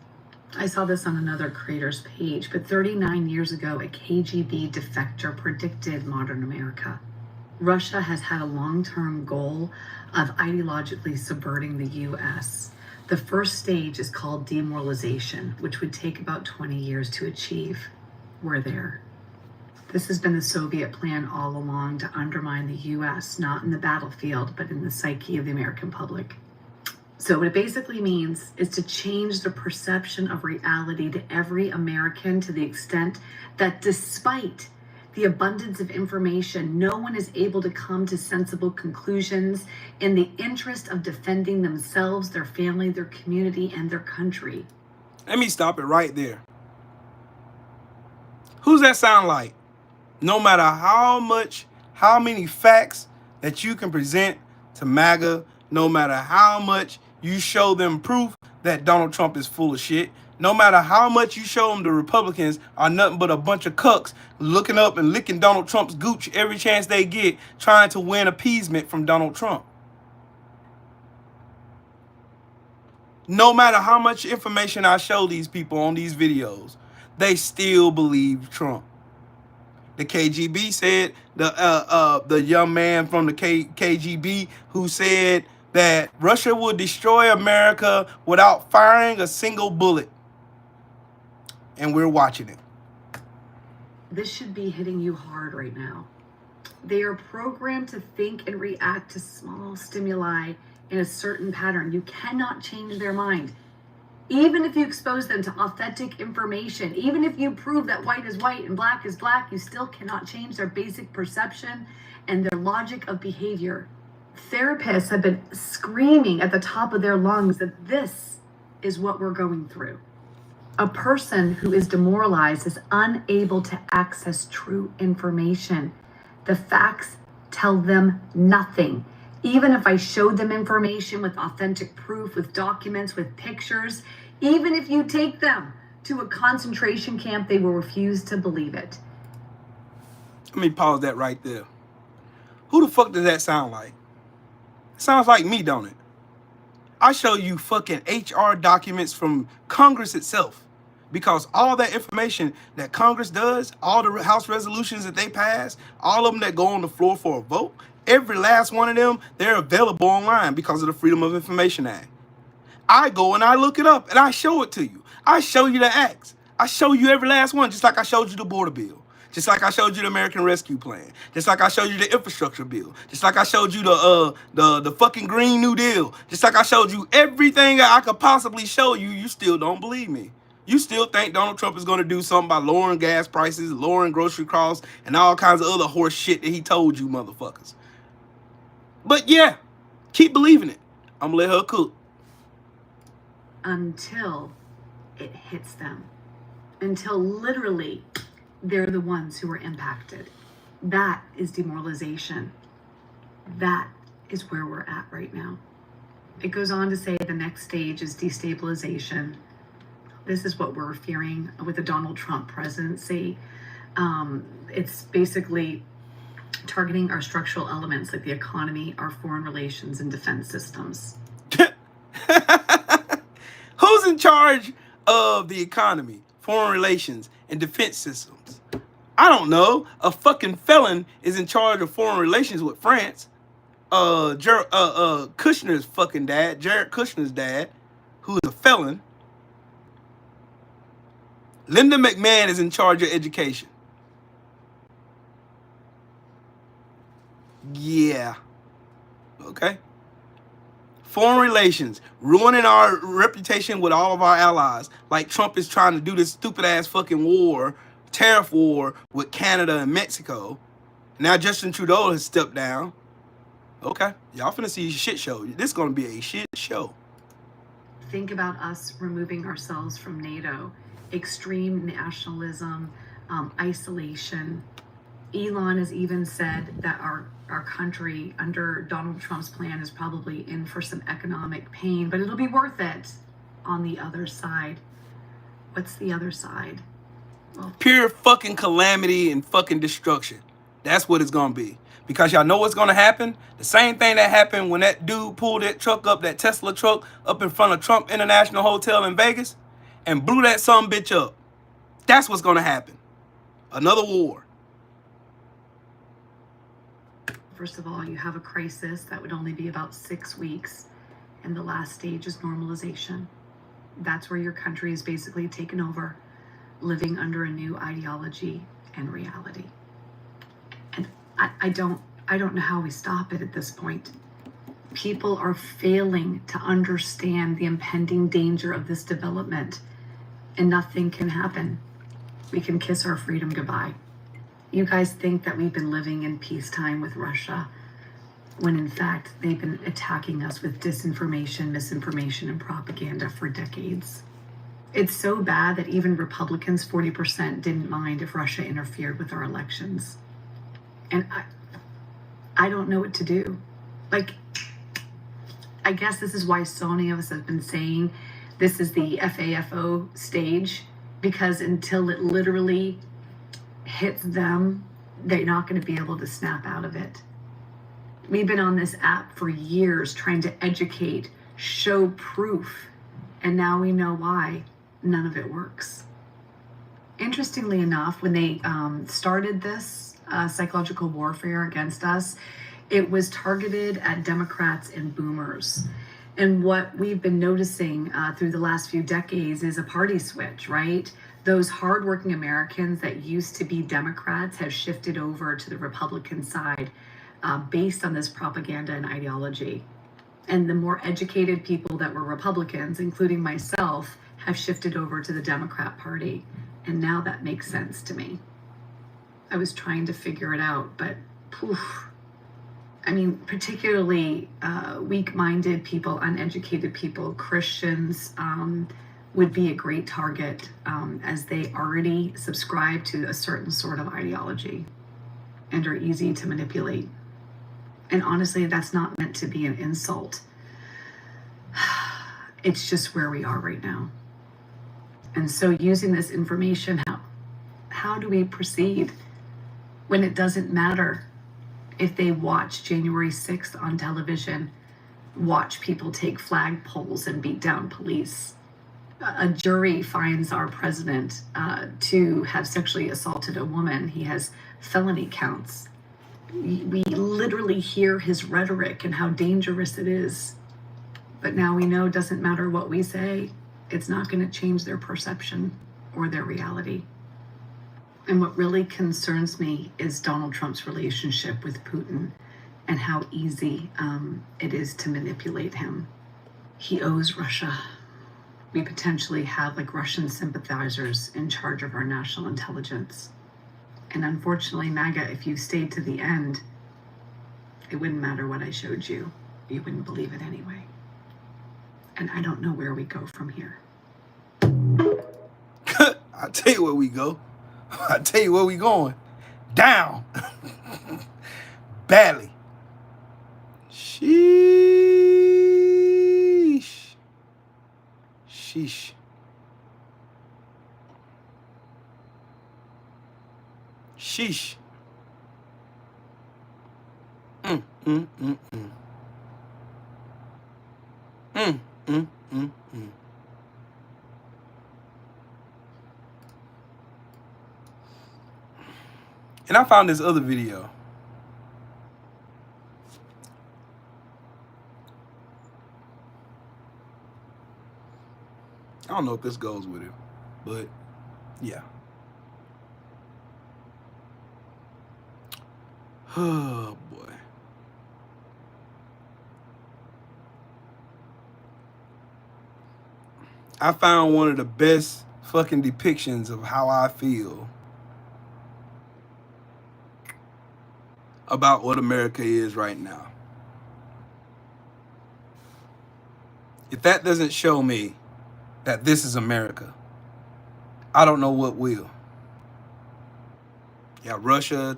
I saw this on another creator's page, but 39 years ago, a KGB defector predicted modern America. Russia has had a long-term goal of ideologically subverting the U.S. The first stage is called demoralization, which would take about 20 years to achieve. We're there. This has been the Soviet plan all along, to undermine the U.S., not in the battlefield, but in the psyche of the American public. So what it basically means is to change the perception of reality to every American to the extent that despite the abundance of information, no one is able to come to sensible conclusions in the interest of defending themselves, their family, their community, and their country. Let me stop it right there. Who's that sound like? No matter how many facts that you can present to MAGA, no matter how much you show them proof that Donald Trump is full of shit, No matter how much you show them the Republicans are nothing but a bunch of cucks looking up and licking Donald Trump's gooch every chance they get, trying to win appeasement from Donald Trump. No matter how much information I show these people on these videos, they still believe Trump. The KGB said, the young man from the KGB who said that Russia would destroy America without firing a single bullet. And we're watching it. This should be hitting you hard right now. They are programmed to think and react to small stimuli in a certain pattern. You cannot change their mind. Even if you expose them to authentic information, even if you prove that white is white and black is black, you still cannot change their basic perception and their logic of behavior. Therapists have been screaming at the top of their lungs that this is what we're going through. A person who is demoralized is unable to access true information. The facts tell them nothing. Even if I showed them information with authentic proof, with documents, with pictures, even if you take them to a concentration camp, they will refuse to believe it. Let me pause that right there. Who the fuck does that sound like? It sounds like me, don't it? I show you fucking HR documents from Congress itself. Because all that information that Congress does, all the House resolutions that they pass, all of them that go on the floor for a vote, every last one of them, they're available online because of the Freedom of Information Act. I go and I look it up and I show it to you. I show you the acts. I show you every last one, just like I showed you the border bill. Just like I showed you the American Rescue Plan. Just like I showed you the infrastructure bill. Just like I showed you the fucking Green New Deal. Just like I showed you everything I could possibly show you, you still don't believe me. You still think Donald Trump is going to do something by lowering gas prices, lowering grocery costs, and all kinds of other horse shit that he told you motherfuckers. But yeah, keep believing it. I'm going to let her cook. Until it hits them. Until literally they're the ones who are impacted. That is demoralization. That is where we're at right now. It goes on to say the next stage is destabilization. This is what we're fearing with the Donald Trump presidency. It's basically targeting our structural elements like the economy, our foreign relations, and defense systems. Who's in charge of the economy, foreign relations, and defense systems? I don't know. A fucking felon is in charge of foreign relations with France. Kushner's fucking dad, Jared Kushner's dad, who is a felon. Linda McMahon is in charge of education. Yeah. Okay. Foreign relations, ruining our reputation with all of our allies. Like Trump is trying to do this stupid ass fucking war, tariff war with Canada and Mexico. Now Justin Trudeau has stepped down. Okay. Y'all finna see a shit show. This is going to be a shit show. Think about us removing ourselves from NATO. Extreme nationalism, isolation. Elon has even said that our country under Donald Trump's plan is probably in for some economic pain, but it'll be worth it on the other side. What's the other side? Well, pure fucking calamity and fucking destruction. That's what it's going to be. Because y'all know what's going to happen? The same thing that happened when that dude pulled that truck up, that Tesla truck, up in front of Trump International Hotel in Vegas and blew that sumbitch up. That's what's going to happen. Another war. First of all, you have a crisis that would only be about 6 weeks, and the last stage is normalization. That's where your country is basically taken over, living under a new ideology and reality. And I don't know how we stop it at this point. People are failing to understand the impending danger of this development, and nothing can happen. We can kiss our freedom goodbye. You guys think that we've been living in peacetime with Russia, when in fact they've been attacking us with disinformation, misinformation, and propaganda for decades. It's so bad that even Republicans, 40%, didn't mind if Russia interfered with our elections. And I don't know what to do. Like, I guess this is why so many of us have been saying This is the FAFO stage, because until it literally hits them, they're not going to be able to snap out of it. We've been on this app for years trying to educate, show proof, and now we know why none of it works. Interestingly enough, when they started this psychological warfare against us, it was targeted at Democrats and boomers. And what we've been noticing through the last few decades is a party switch, right? Those hardworking Americans that used to be Democrats have shifted over to the Republican side based on this propaganda and ideology. And the more educated people that were Republicans, including myself, have shifted over to the Democrat Party. And now that makes sense to me. I was trying to figure it out, but poof. I mean, particularly weak-minded people, uneducated people, Christians would be a great target as they already subscribe to a certain sort of ideology and are easy to manipulate. And honestly, that's not meant to be an insult. It's just where we are right now. And so using this information, how do we proceed when it doesn't matter if they watch January 6th on television, watch people take flagpoles and beat down police? A jury finds our president to have sexually assaulted a woman. He has felony counts. We literally hear his rhetoric and how dangerous it is. But now we know it doesn't matter what we say. It's not going to change their perception or their reality. And what really concerns me is Donald Trump's relationship with Putin and how easy it is to manipulate him. He owes Russia. We potentially have like Russian sympathizers in charge of our national intelligence. And unfortunately, MAGA, if you stayed to the end, it wouldn't matter what I showed you. You wouldn't believe it anyway. And I don't know where we go from here. I'll tell you where we go. I'll tell you where we going. Down. Badly. Sheesh. Sheesh. Sheesh. Mm, mm, mm, mm. Mm, mm, mm, mm. And I found this other video. I don't know if this goes with it, but yeah. Oh boy. I found one of the best fucking depictions of how I feel about what America is right now. If that doesn't show me that this is America, I don't know what will. Yeah, Russia,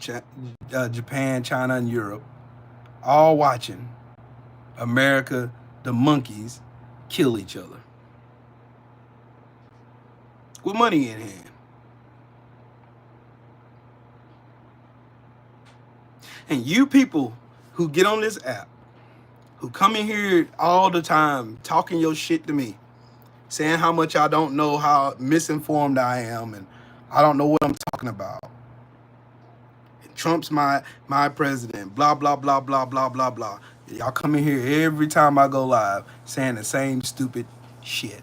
Japan, China, and Europe all watching America, the monkeys, kill each other with money in hand. And you people who get on this app, who come in here all the time talking your shit to me, saying how much I don't know, how misinformed I am, and I don't know what I'm talking about. And Trump's my president, blah, blah, blah, blah, blah, blah, blah. Y'all come in here every time I go live saying the same stupid shit.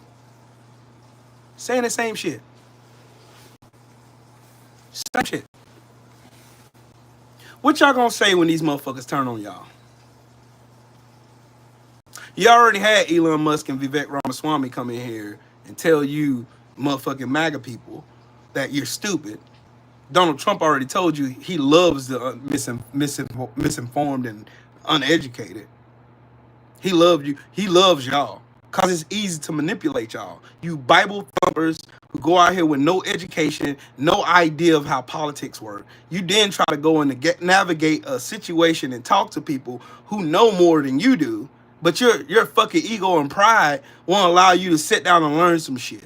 Saying the same shit. Same shit. What y'all gonna say when these motherfuckers turn on y'all? You already had Elon Musk and Vivek Ramaswamy come in here and tell you motherfucking MAGA people that you're stupid. Donald Trump already told you he loves the misinformed and uneducated. He loved you. He loves y'all because it's easy to manipulate y'all. You Bible thumpers who go out here with no education, no idea of how politics work. You then try to go and navigate a situation and talk to people who know more than you do, But your fucking ego and pride won't allow you to sit down and learn some shit.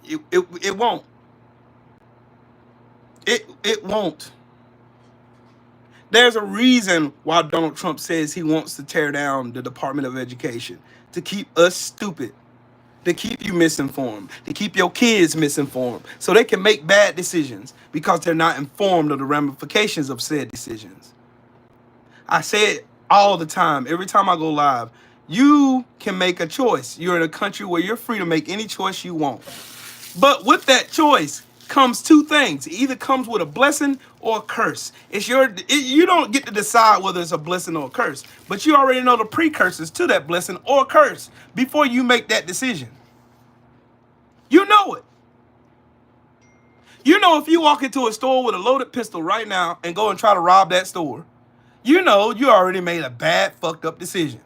It won't. It won't. There's a reason why Donald Trump says he wants to tear down the Department of Education, to keep us stupid, to keep you misinformed, to keep your kids misinformed, so they can make bad decisions because they're not informed of the ramifications of said decisions. I say it all the time, every time I go live. You can make a choice. You're in a country where you're free to make any choice you want. But with that choice comes two things. It either comes with a blessing or a curse. You don't get to decide whether it's a blessing or a curse, but you already know the precursors to that blessing or curse before you make that decision. You know it. You know, if you walk into a store with a loaded pistol right now and go and try to rob that store, you know you already made a bad, fucked up decision.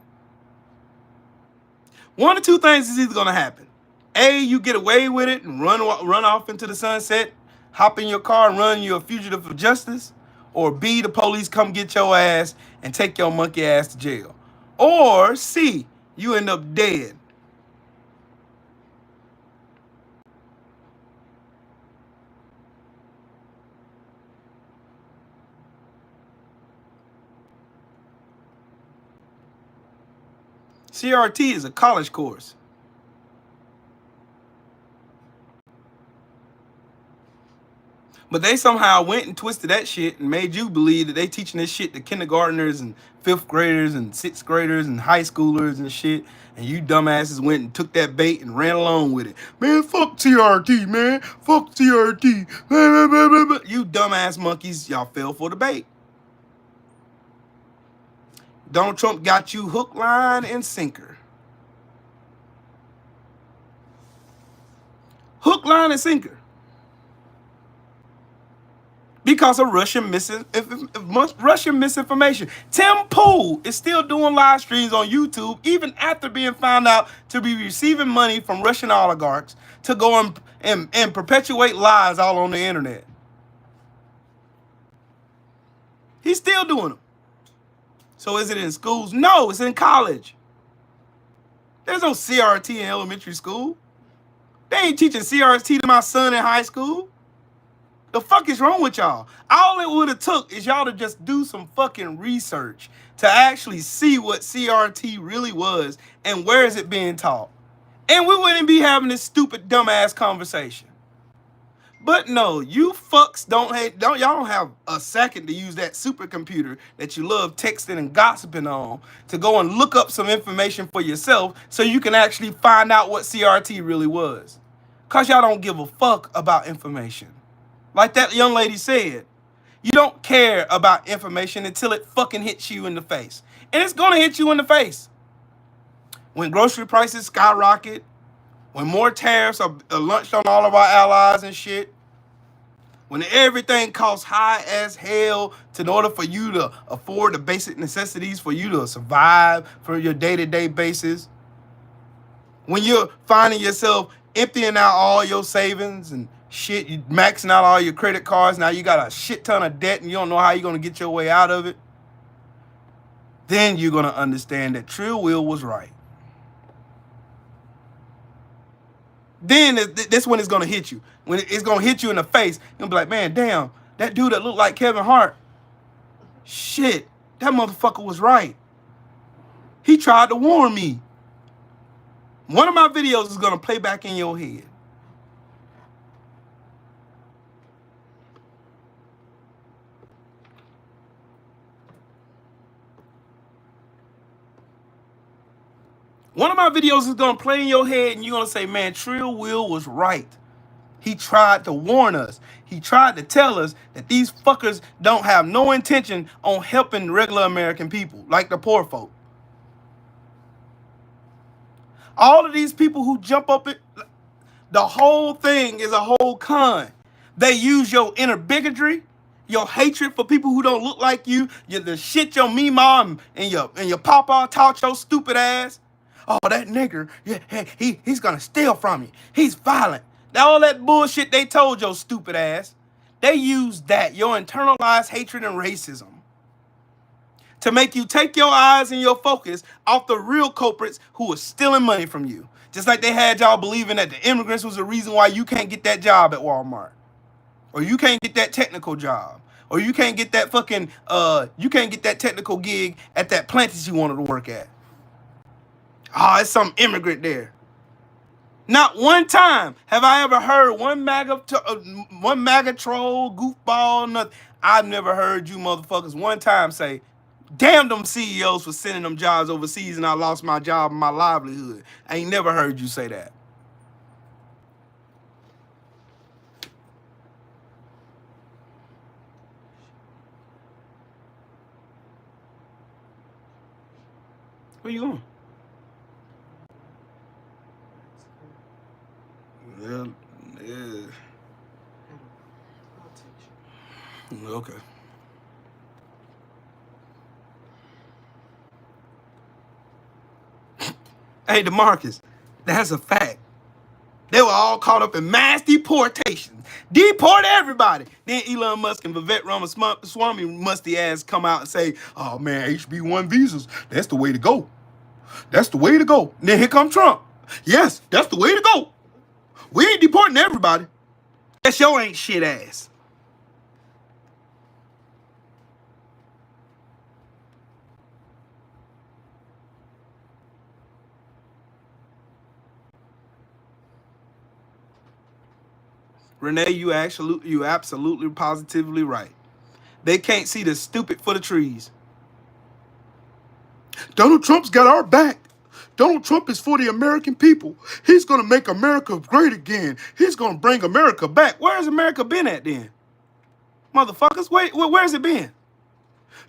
One of two things is either going to happen. A, you get away with it and run off into the sunset, hop in your car and run, you're a fugitive of justice. Or B, the police come get your ass and take your monkey ass to jail. Or C, you end up dead. CRT is a college course. But they somehow went and twisted that shit and made you believe that they teaching this shit to kindergartners and fifth graders and sixth graders and high schoolers and shit. And you dumbasses went and took that bait and ran along with it. Man, fuck CRT, man. Fuck CRT. You dumbass monkeys, y'all fell for the bait. Donald Trump got you hook, line, and sinker. Hook, line, and sinker. Because of Russian misinformation. Tim Pool is still doing live streams on YouTube, even after being found out to be receiving money from Russian oligarchs to go and perpetuate lies all on the internet. He's still doing them. So is it in schools? No, it's in college. There's no CRT in elementary school. They ain't teaching CRT to my son in high school. The fuck is wrong with y'all? All it would have took is y'all to just do some fucking research to actually see what CRT really was and where is it being taught. And we wouldn't be having this stupid dumbass conversation. But no, you fucks y'all don't have a second to use that supercomputer that you love texting and gossiping on to go and look up some information for yourself so you can actually find out what CRT really was. Cause y'all don't give a fuck about information. Like that young lady said, you don't care about information until it fucking hits you in the face. And it's gonna hit you in the face. When grocery prices skyrocket, when more tariffs are launched on all of our allies and shit, when everything costs high as hell in order for you to afford the basic necessities for you to survive for your day-to-day basis, when you're finding yourself emptying out all your savings and shit, you maxing out all your credit cards, now you got a shit ton of debt and you don't know how you're going to get your way out of it, then you're going to understand that Trill Will was right. Then this one is going to hit you. When it's going to hit you in the face, you'll be like, man, damn, that dude that looked like Kevin Hart, shit, that motherfucker was right. He tried to warn me. One of my videos is going to play back in your head. One of my videos is going to play in your head and you're going to say, man, Trill Will was right. He tried to warn us. He tried to tell us that these fuckers don't have no intention on helping regular American people, like the poor folk. All of these people who jump up, the whole thing is a whole con. They use your inner bigotry, your hatred for people who don't look like you, the shit your mama and your papa taught your stupid ass. Oh, that nigger, yeah, he's gonna steal from you. He's violent. All that bullshit they told your stupid ass, they used that, your internalized hatred and racism, to make you take your eyes and your focus off the real culprits who are stealing money from you. Just like they had y'all believing that the immigrants was the reason why you can't get that job at Walmart, or you can't get that technical job, or you can't get that fucking you can't get that technical gig at that plant that you wanted to work at. Oh, it's some immigrant there. Not one time have I ever heard one MAGA troll, goofball, nothing. I've never heard you motherfuckers one time say, damn them CEOs for sending them jobs overseas and I lost my job and my livelihood. I ain't never heard you say that. Where you going? Yeah. Okay. Hey, DeMarcus, that's a fact. They were all caught up in mass deportation. Deport everybody. Then Elon Musk and Vivek Ramaswamy musty ass come out and say, oh man, HB1 visas, that's the way to go. That's the way to go. And then here come Trump. Yes, that's the way to go. We ain't deporting everybody. That's your ain't shit ass. Renee, you absolutely positively right. They can't see the stupid for the trees. Donald Trump's got our back. Donald Trump is for the American people. He's going to make America great again. He's going to bring America back. Where's America been at then? Motherfuckers, wait, where's it been?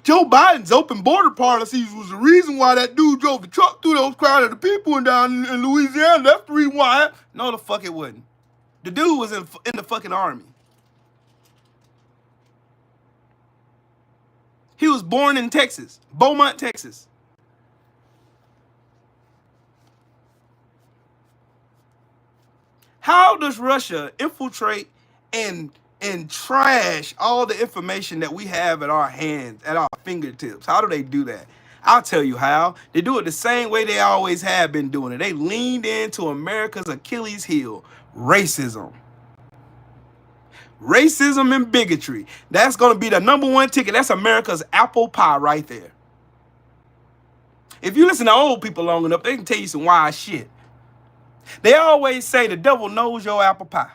Joe Biden's open border policies was the reason why that dude drove the truck through those crowd of people down in Louisiana. That's the reason why. No, the fuck it wasn't. The dude was in the fucking army. He was born in Texas, Beaumont, Texas. How does Russia infiltrate and trash all the information that we have at our hands, at our fingertips? How do they do that? I'll tell you how. They do it the same way they always have been doing it. They leaned into America's Achilles heel, racism. Racism and bigotry. That's going to be the #1 ticket. That's America's apple pie right there. If you listen to old people long enough, they can tell you some wise shit. They always say the devil knows your apple pie.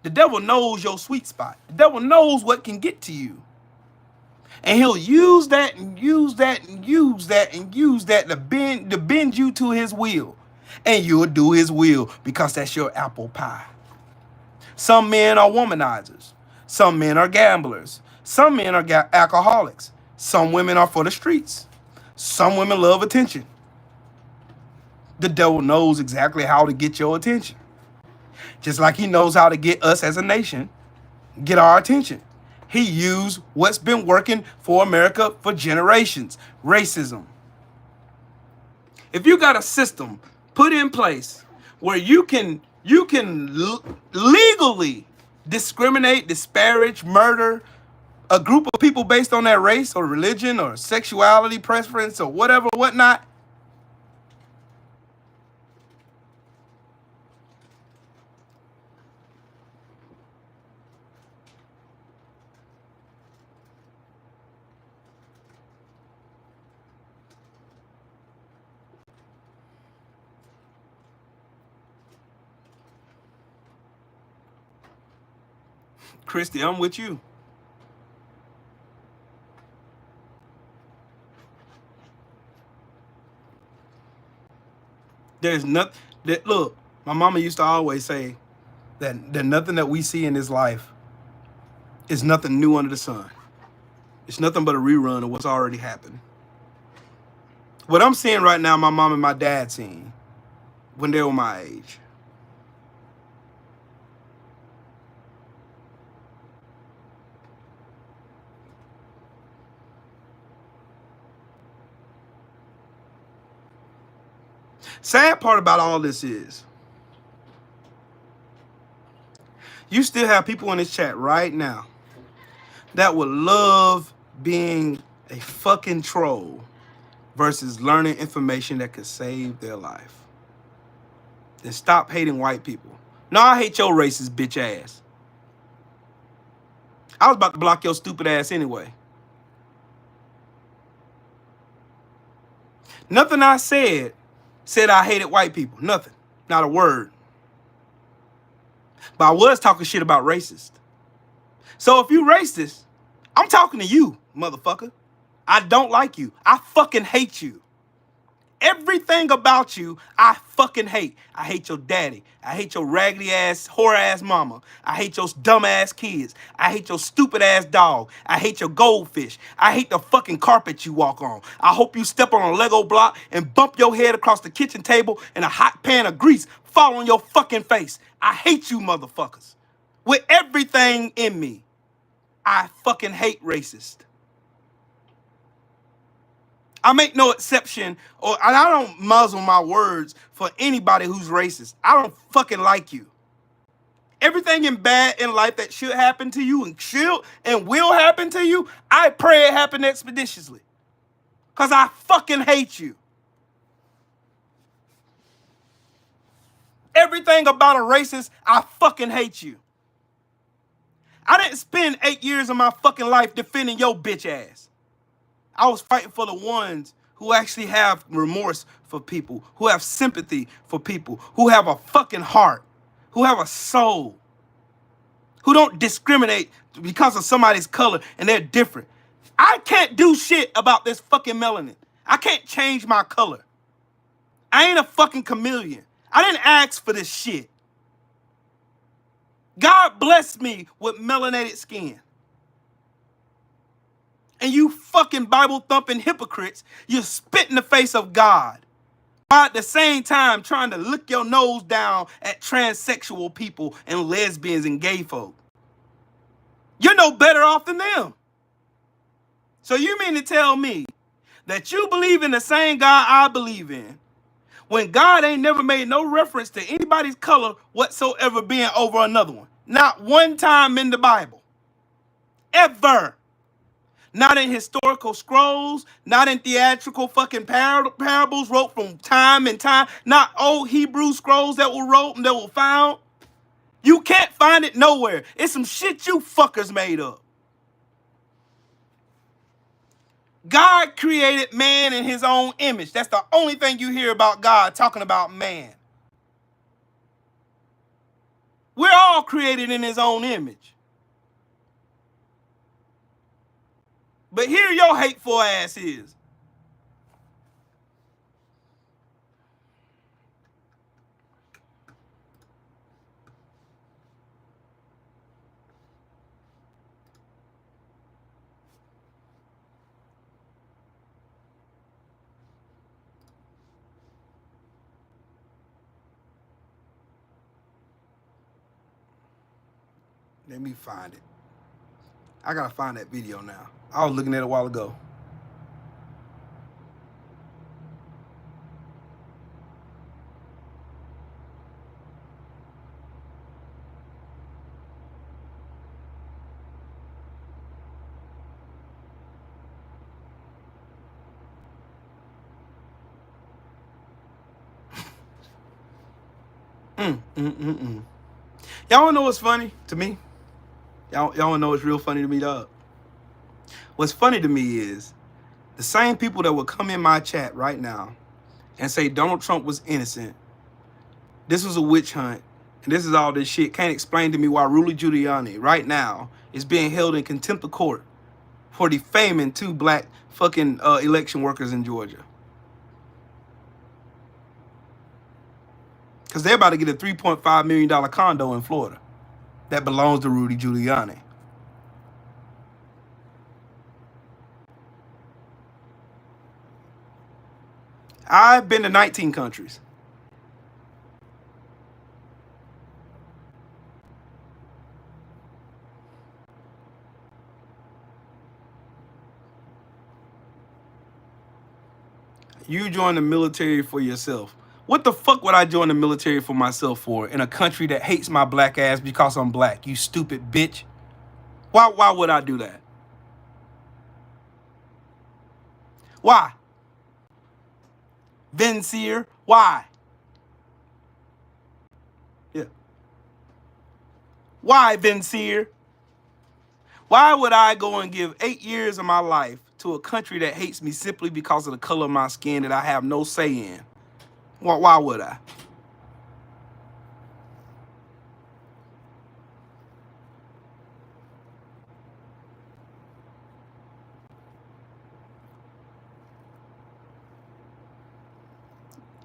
The devil knows your sweet spot. The devil knows what can get to you. And he'll use that and use that and use that and use that to bend you to his will. And you'll do his will because that's your apple pie. Some men are womanizers. Some men are gamblers. Some men are alcoholics. Some women are for the streets. Some women love attention. The devil knows exactly how to get your attention. Just like he knows how to get us as a nation, get our attention. He used what's been working for America for generations, racism. If you got a system put in place where you can legally discriminate, disparage, murder a group of people based on their race or religion or sexuality preference or whatever, whatnot, Christy, I'm with you. There's nothing that, look, my mama used to always say that nothing that we see in this life is nothing new under the sun. It's nothing but a rerun of what's already happened. What I'm seeing right now, my mom and my dad seen when they were my age. Sad part about all this is you still have people in this chat right now that would love being a fucking troll versus learning information that could save their life. Then stop hating white people. No, I hate your racist bitch ass. I was about to block your stupid ass anyway. Nothing I said I hated white people. Nothing. Not a word. But I was talking shit about racist. So if you racist, I'm talking to you, motherfucker. I don't like you. I fucking hate you. Everything about you, I fucking hate. I hate your daddy. I hate your raggedy ass, whore ass mama. I hate your dumb ass kids. I hate your stupid ass dog. I hate your goldfish. I hate the fucking carpet you walk on. I hope you step on a Lego block and bump your head across the kitchen table and a hot pan of grease fall on your fucking face. I hate you motherfuckers. With everything in me, I fucking hate racist. I make no exception, and I don't muzzle my words for anybody who's racist. I don't fucking like you. Everything bad in life that should happen to you and will happen to you, I pray it happen expeditiously. Because I fucking hate you. Everything about a racist, I fucking hate you. I didn't spend 8 years of my fucking life defending your bitch ass. I was fighting for the ones who actually have remorse for people, who have sympathy for people, who have a fucking heart, who have a soul, who don't discriminate because of somebody's color and they're different. I can't do shit about this fucking melanin. I can't change my color. I ain't a fucking chameleon. I didn't ask for this shit. God blessed me with melanated skin. And you fucking Bible-thumping hypocrites, you spit in the face of God. While at the same time trying to lick your nose down at transsexual people and lesbians and gay folk. You're no better off than them. So you mean to tell me that you believe in the same God I believe in, when God ain't never made no reference to anybody's color whatsoever being over another one? Not one time in the Bible. Ever. Not in historical scrolls, not in theatrical fucking parables wrote from time and time, not old Hebrew scrolls that were wrote and that were found. You can't find it nowhere. It's some shit you fuckers made up. God created man in his own image. That's the only thing you hear about God talking about man. We're all created in his own image. But here your hateful ass is. Let me find it. I gotta find that video now. I was looking at it a while ago. Y'all wanna know what's funny to me? Y'all wanna know what's real funny to me, dog? What's funny to me is the same people that would come in my chat right now and say Donald Trump was innocent, this was a witch hunt, and this is all this shit, can't explain to me why Rudy Giuliani right now is being held in contempt of court for defaming 2 black fucking election workers in Georgia. Because they're about to get a $3.5 million condo in Florida that belongs to Rudy Giuliani. I've been to 19 countries. You join the military for yourself. What the fuck would I join the military for myself for in a country that hates my black ass because I'm black, you stupid bitch? Why would I do that? Why? Vincier, why? Yeah. Why, Vincier? Why would I go and give 8 years of my life to a country that hates me simply because of the color of my skin that I have no say in? Why would I?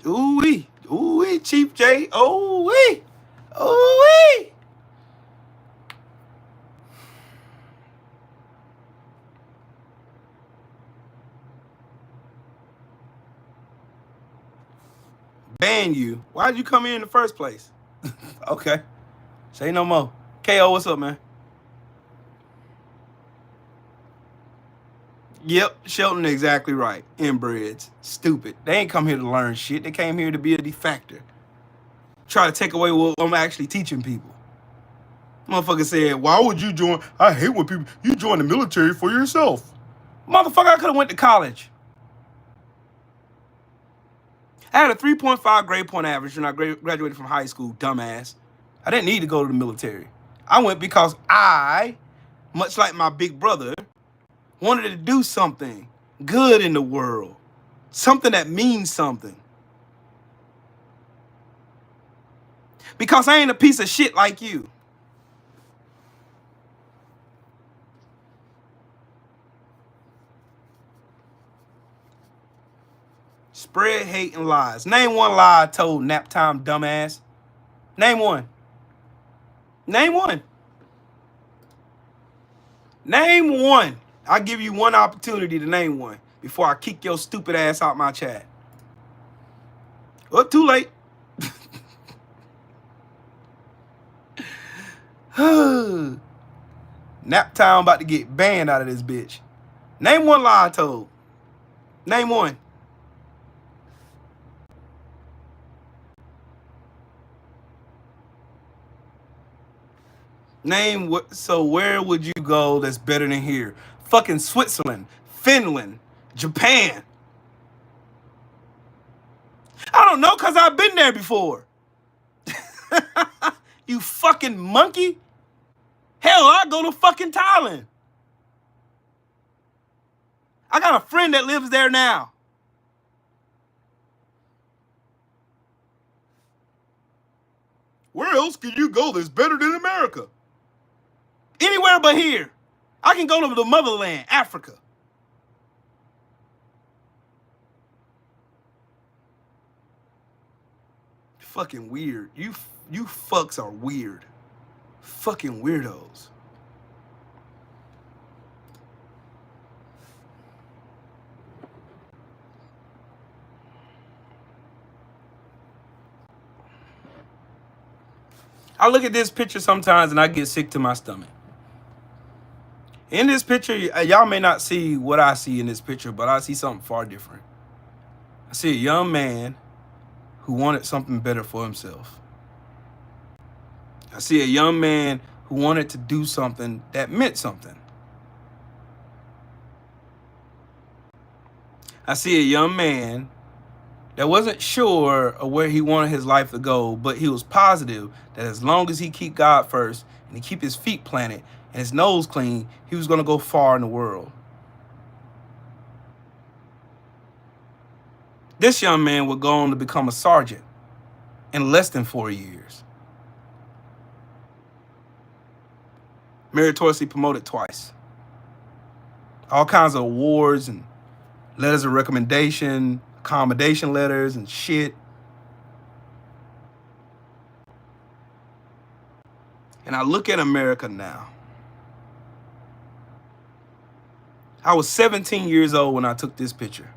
Ooh-wee. Ooh-wee, Chief J. Ooh-wee. Ooh-wee. Ban you. Why'd you come here in the first place? Okay. Say no more. KO, what's up, man? Yep, Shelton exactly right. Inbreds. Stupid. They ain't come here to learn shit. They came here to be a defector. Try to take away what I'm actually teaching people. Motherfucker said, why would you join? I hate when people, you join the military for yourself. Motherfucker, I could have went to college. I had a 3.5 grade point average when I graduated from high school, dumbass. I didn't need to go to the military. I went because I, much like my big brother, wanted to do something good in the world. Something that means something. Because I ain't a piece of shit like you. Spread hate and lies. Name one lie I told nap time, dumbass. Name one. Name one. Name one. I'll give you one opportunity to name one before I kick your stupid ass out my chat. Oh, too late. Nap time about to get banned out of this bitch. Name one lie I told. Name one. Name what? So where would you go that's better than here? Fucking Switzerland, Finland, Japan. I don't know, cause I've been there before. You fucking monkey. Hell, I go to fucking Thailand. I got a friend that lives there now. Where else can you go that's better than America? Anywhere but here. I can go to the motherland, Africa. Fucking weird. You fucks are weird. Fucking weirdos. I look at this picture sometimes and I get sick to my stomach. In this picture, y'all may not see what I see in this picture, but I see something far different. I see a young man who wanted something better for himself. I see a young man who wanted to do something that meant something. I see a young man that wasn't sure of where he wanted his life to go, but he was positive that as long as he keep God first and he keep his feet planted and his nose clean, he was going to go far in the world. This young man would go on to become a sergeant in less than 4 years. Meritoriously promoted twice. All kinds of awards and letters of recommendation, accommodation letters and shit. And I look at America now. I was 17 years old when I took this picture.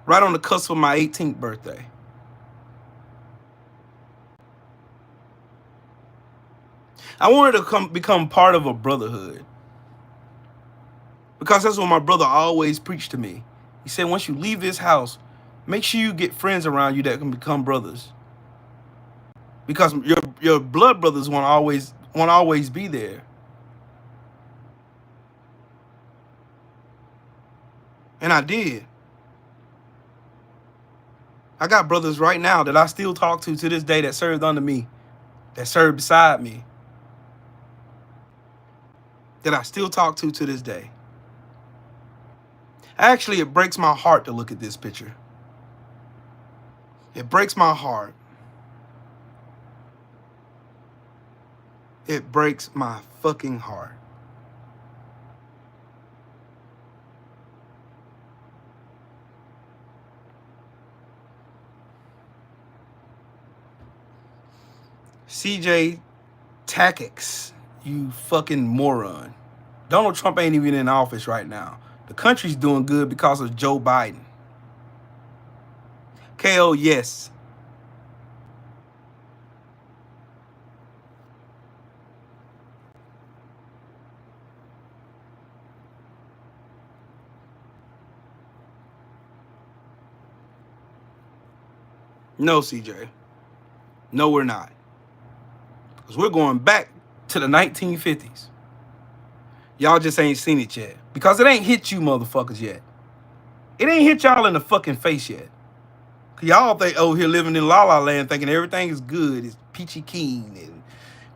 Right on the cusp of my 18th birthday. I wanted to become part of a brotherhood. Because that's what my brother always preached to me. He said, once you leave this house, make sure you get friends around you that can become brothers. Because your blood brothers won't always be there. And I did. I got brothers right now that I still talk to this day that served under me, that served beside me, that I still talk to this day. Actually, it breaks my heart to look at this picture. It breaks my heart. It breaks my fucking heart. CJ Tactics, you fucking moron. Donald Trump ain't even in office right now. The country's doing good because of Joe Biden. KO, yes. No, CJ. No, we're not. Because we're going back to the 1950s. Y'all just ain't seen it yet. Because it ain't hit you motherfuckers yet. It ain't hit y'all in the fucking face yet. Cause y'all think, oh, here living in La La Land thinking everything is good. It's peachy keen and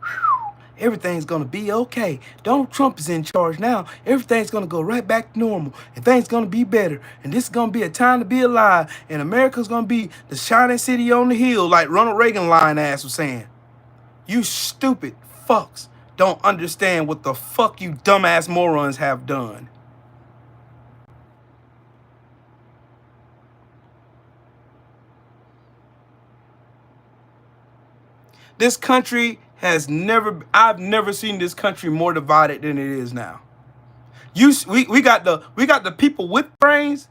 whew, everything's going to be okay. Donald Trump is in charge now. Everything's going to go right back to normal. And things going to be better. And this is going to be a time to be alive. And America's going to be the shining city on the hill like Ronald Reagan lying ass was saying. You stupid fucks don't understand what the fuck you dumbass morons have done. This country has I've never seen this country more divided than it is now. We got the people with brains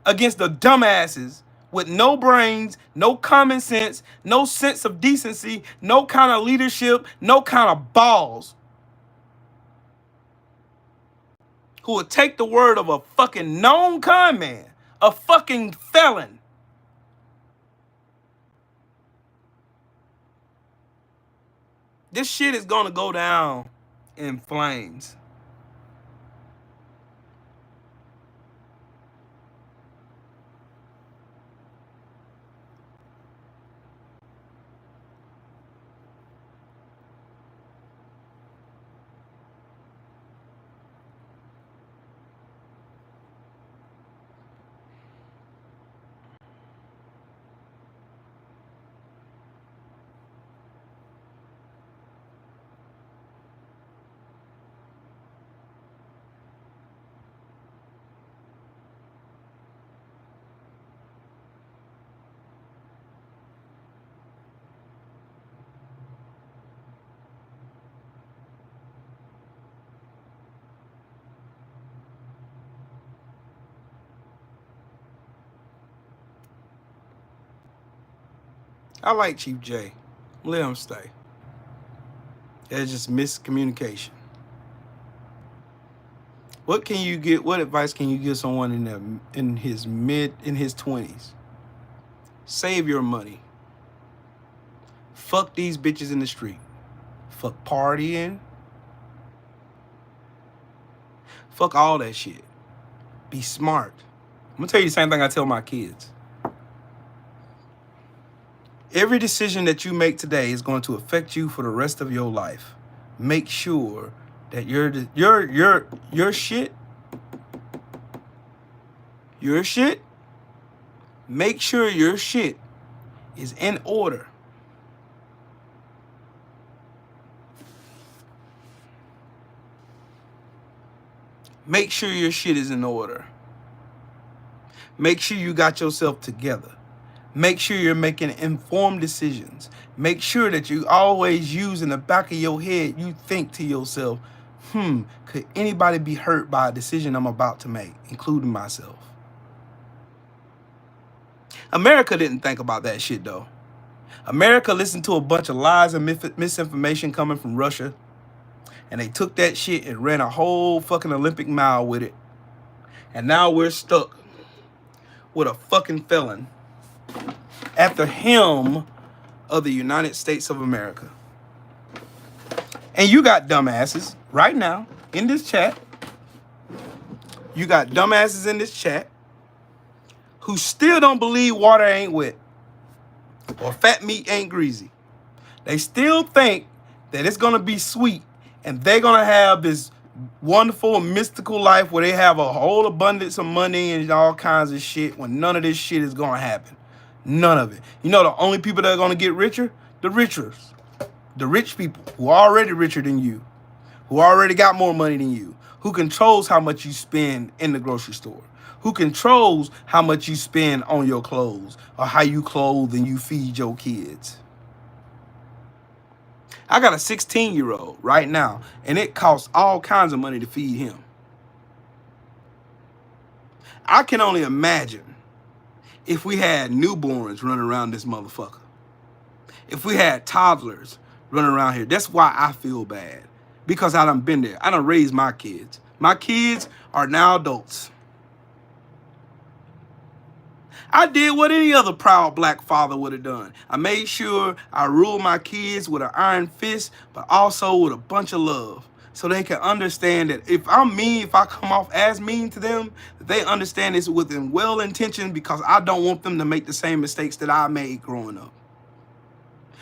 against the dumbasses with no brains, no common sense, no sense of decency, no kind of leadership, no kind of balls. Who would take the word of a fucking known con man, a fucking felon. This shit is gonna go down in flames. I like Chief J. Let him stay. It's just miscommunication. What advice can you give someone in his 20s? Save your money. Fuck these bitches in the street. Fuck partying. Fuck all that shit. Be smart. I'm gonna tell you the same thing I tell my kids. Every decision that you make today is going to affect you for the rest of your life. Make sure that your shit, make sure your shit is in order. Make sure your shit is in order. Make sure you got yourself together. Make sure you're making informed decisions. Make sure that you always use in the back of your head, you think to yourself, could anybody be hurt by a decision I'm about to make, including myself? America didn't think about that shit, though. America listened to a bunch of lies and misinformation coming from Russia, and they took that shit and ran a whole fucking Olympic mile with it. And now we're stuck with a fucking felon at the helm of the United States of America. And you got dumbasses right now in this chat. You got dumbasses in this chat who still don't believe water ain't wet or fat meat ain't greasy. They still think that it's going to be sweet and they're going to have this wonderful mystical life where they have a whole abundance of money and all kinds of shit when none of this shit is going to happen. None of it. You know the only people that are going to get richer? The richers. The rich people who are already richer than you, who already got more money than you, who controls how much you spend in the grocery store, who controls how much you spend on your clothes or how you clothe and you feed your kids. I got a 16-year-old right now, and it costs all kinds of money to feed him. I can only imagine if we had newborns running around this motherfucker. If we had toddlers running around here. That's why I feel bad. Because I done been there. I done raised my kids. My kids are now adults. I did what any other proud black father would have done. I made sure I ruled my kids with an iron fist, but also with a bunch of love. So they can understand that if I'm mean, if I come off as mean to them, that they understand this within well intention because I don't want them to make the same mistakes that I made growing up.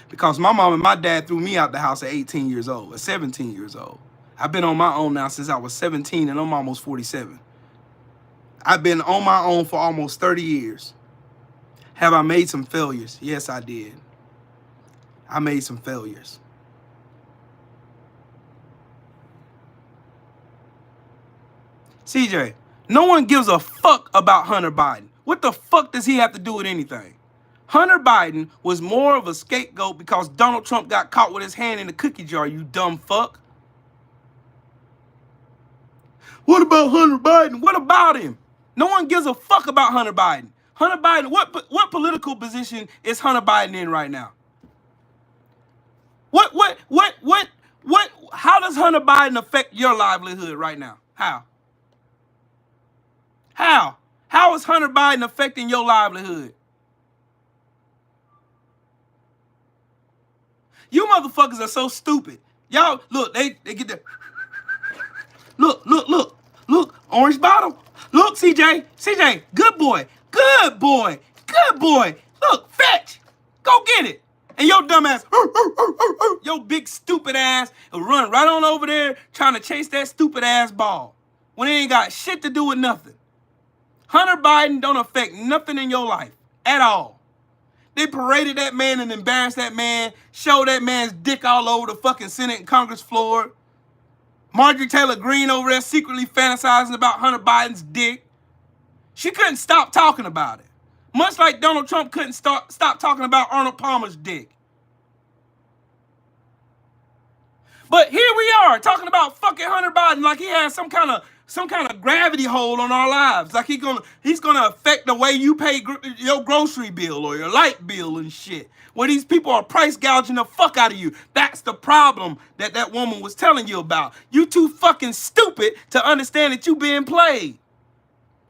Because my mom and my dad threw me out the house at 18 years old, at 17 years old. I've been on my own now since I was 17 and I'm almost 47. I've been on my own for almost 30 years. Have I made some failures? Yes, I did. I made some failures. CJ, no one gives a fuck about Hunter Biden. What the fuck does he have to do with anything? Hunter Biden was more of a scapegoat because Donald Trump got caught with his hand in the cookie jar, you dumb fuck. What about Hunter Biden? What about him? No one gives a fuck about Hunter Biden. Hunter Biden, what political position is Hunter Biden in right now? How does Hunter Biden affect your livelihood right now? How? How is Hunter Biden affecting your livelihood? You motherfuckers are so stupid. Y'all, look, they get the... Look, orange bottle. Look, CJ, good boy. Look, fetch. Go get it. And your dumb ass, your big stupid ass will run right on over there trying to chase that stupid ass ball when it ain't got shit to do with nothing. Hunter Biden don't affect nothing in your life at all. They paraded that man and embarrassed that man, showed that man's dick all over the fucking Senate and Congress floor. Marjorie Taylor Greene over there secretly fantasizing about Hunter Biden's dick. She couldn't stop talking about it. Much like Donald Trump couldn't stop talking about Arnold Palmer's dick. But here we are talking about fucking Hunter Biden like he has some kind of gravity hold on our lives. Like he's gonna affect the way you pay your grocery bill or your light bill and shit. Where these people are price gouging the fuck out of you. That's the problem that woman was telling you about. You too fucking stupid to understand that you being played.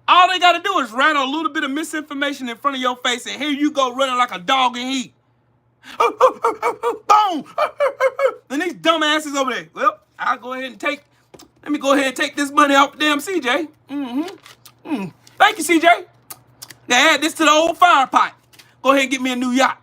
All they gotta do is write a little bit of misinformation in front of your face and here you go running like a dog in heat. Boom! And these dumbasses over there. Well, let me go ahead and take this money off the damn CJ. Thank you, CJ. Now add this to the old fire pot. Go ahead and get me a new yacht.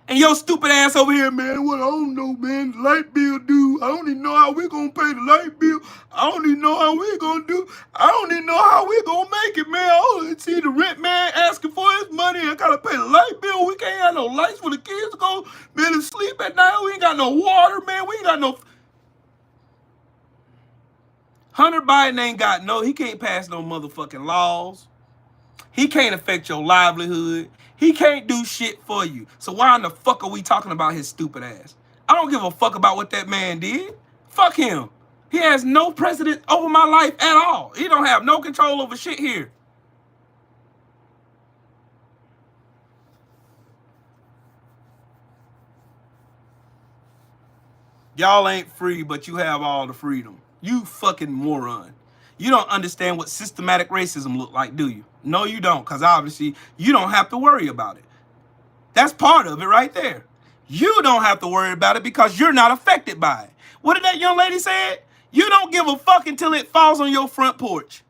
And your stupid ass over here, man, well, I don't know, man, the light bill due. I don't even know how we're going to pay the light bill. I don't even know how we're going to do. I don't even know how we're going to make it, man. I don't see the rent man asking for his money. I got to pay the light bill. We can't have no lights for the kids to go, man, to sleep at night. We ain't got no water, man. We ain't got no... Hunter Biden ain't got he can't pass no motherfucking laws. He can't affect your livelihood. He can't do shit for you. So why in the fuck are we talking about his stupid ass? I don't give a fuck about what that man did. Fuck him. He has no precedent over my life at all. He don't have no control over shit here. Y'all ain't free, but you have all the freedom. You fucking moron. You don't understand what systematic racism look like, do you? No, you don't, because obviously you don't have to worry about it. That's part of it right there. You don't have to worry about it because you're not affected by it. What did that young lady say? You don't give a fuck until it falls on your front porch.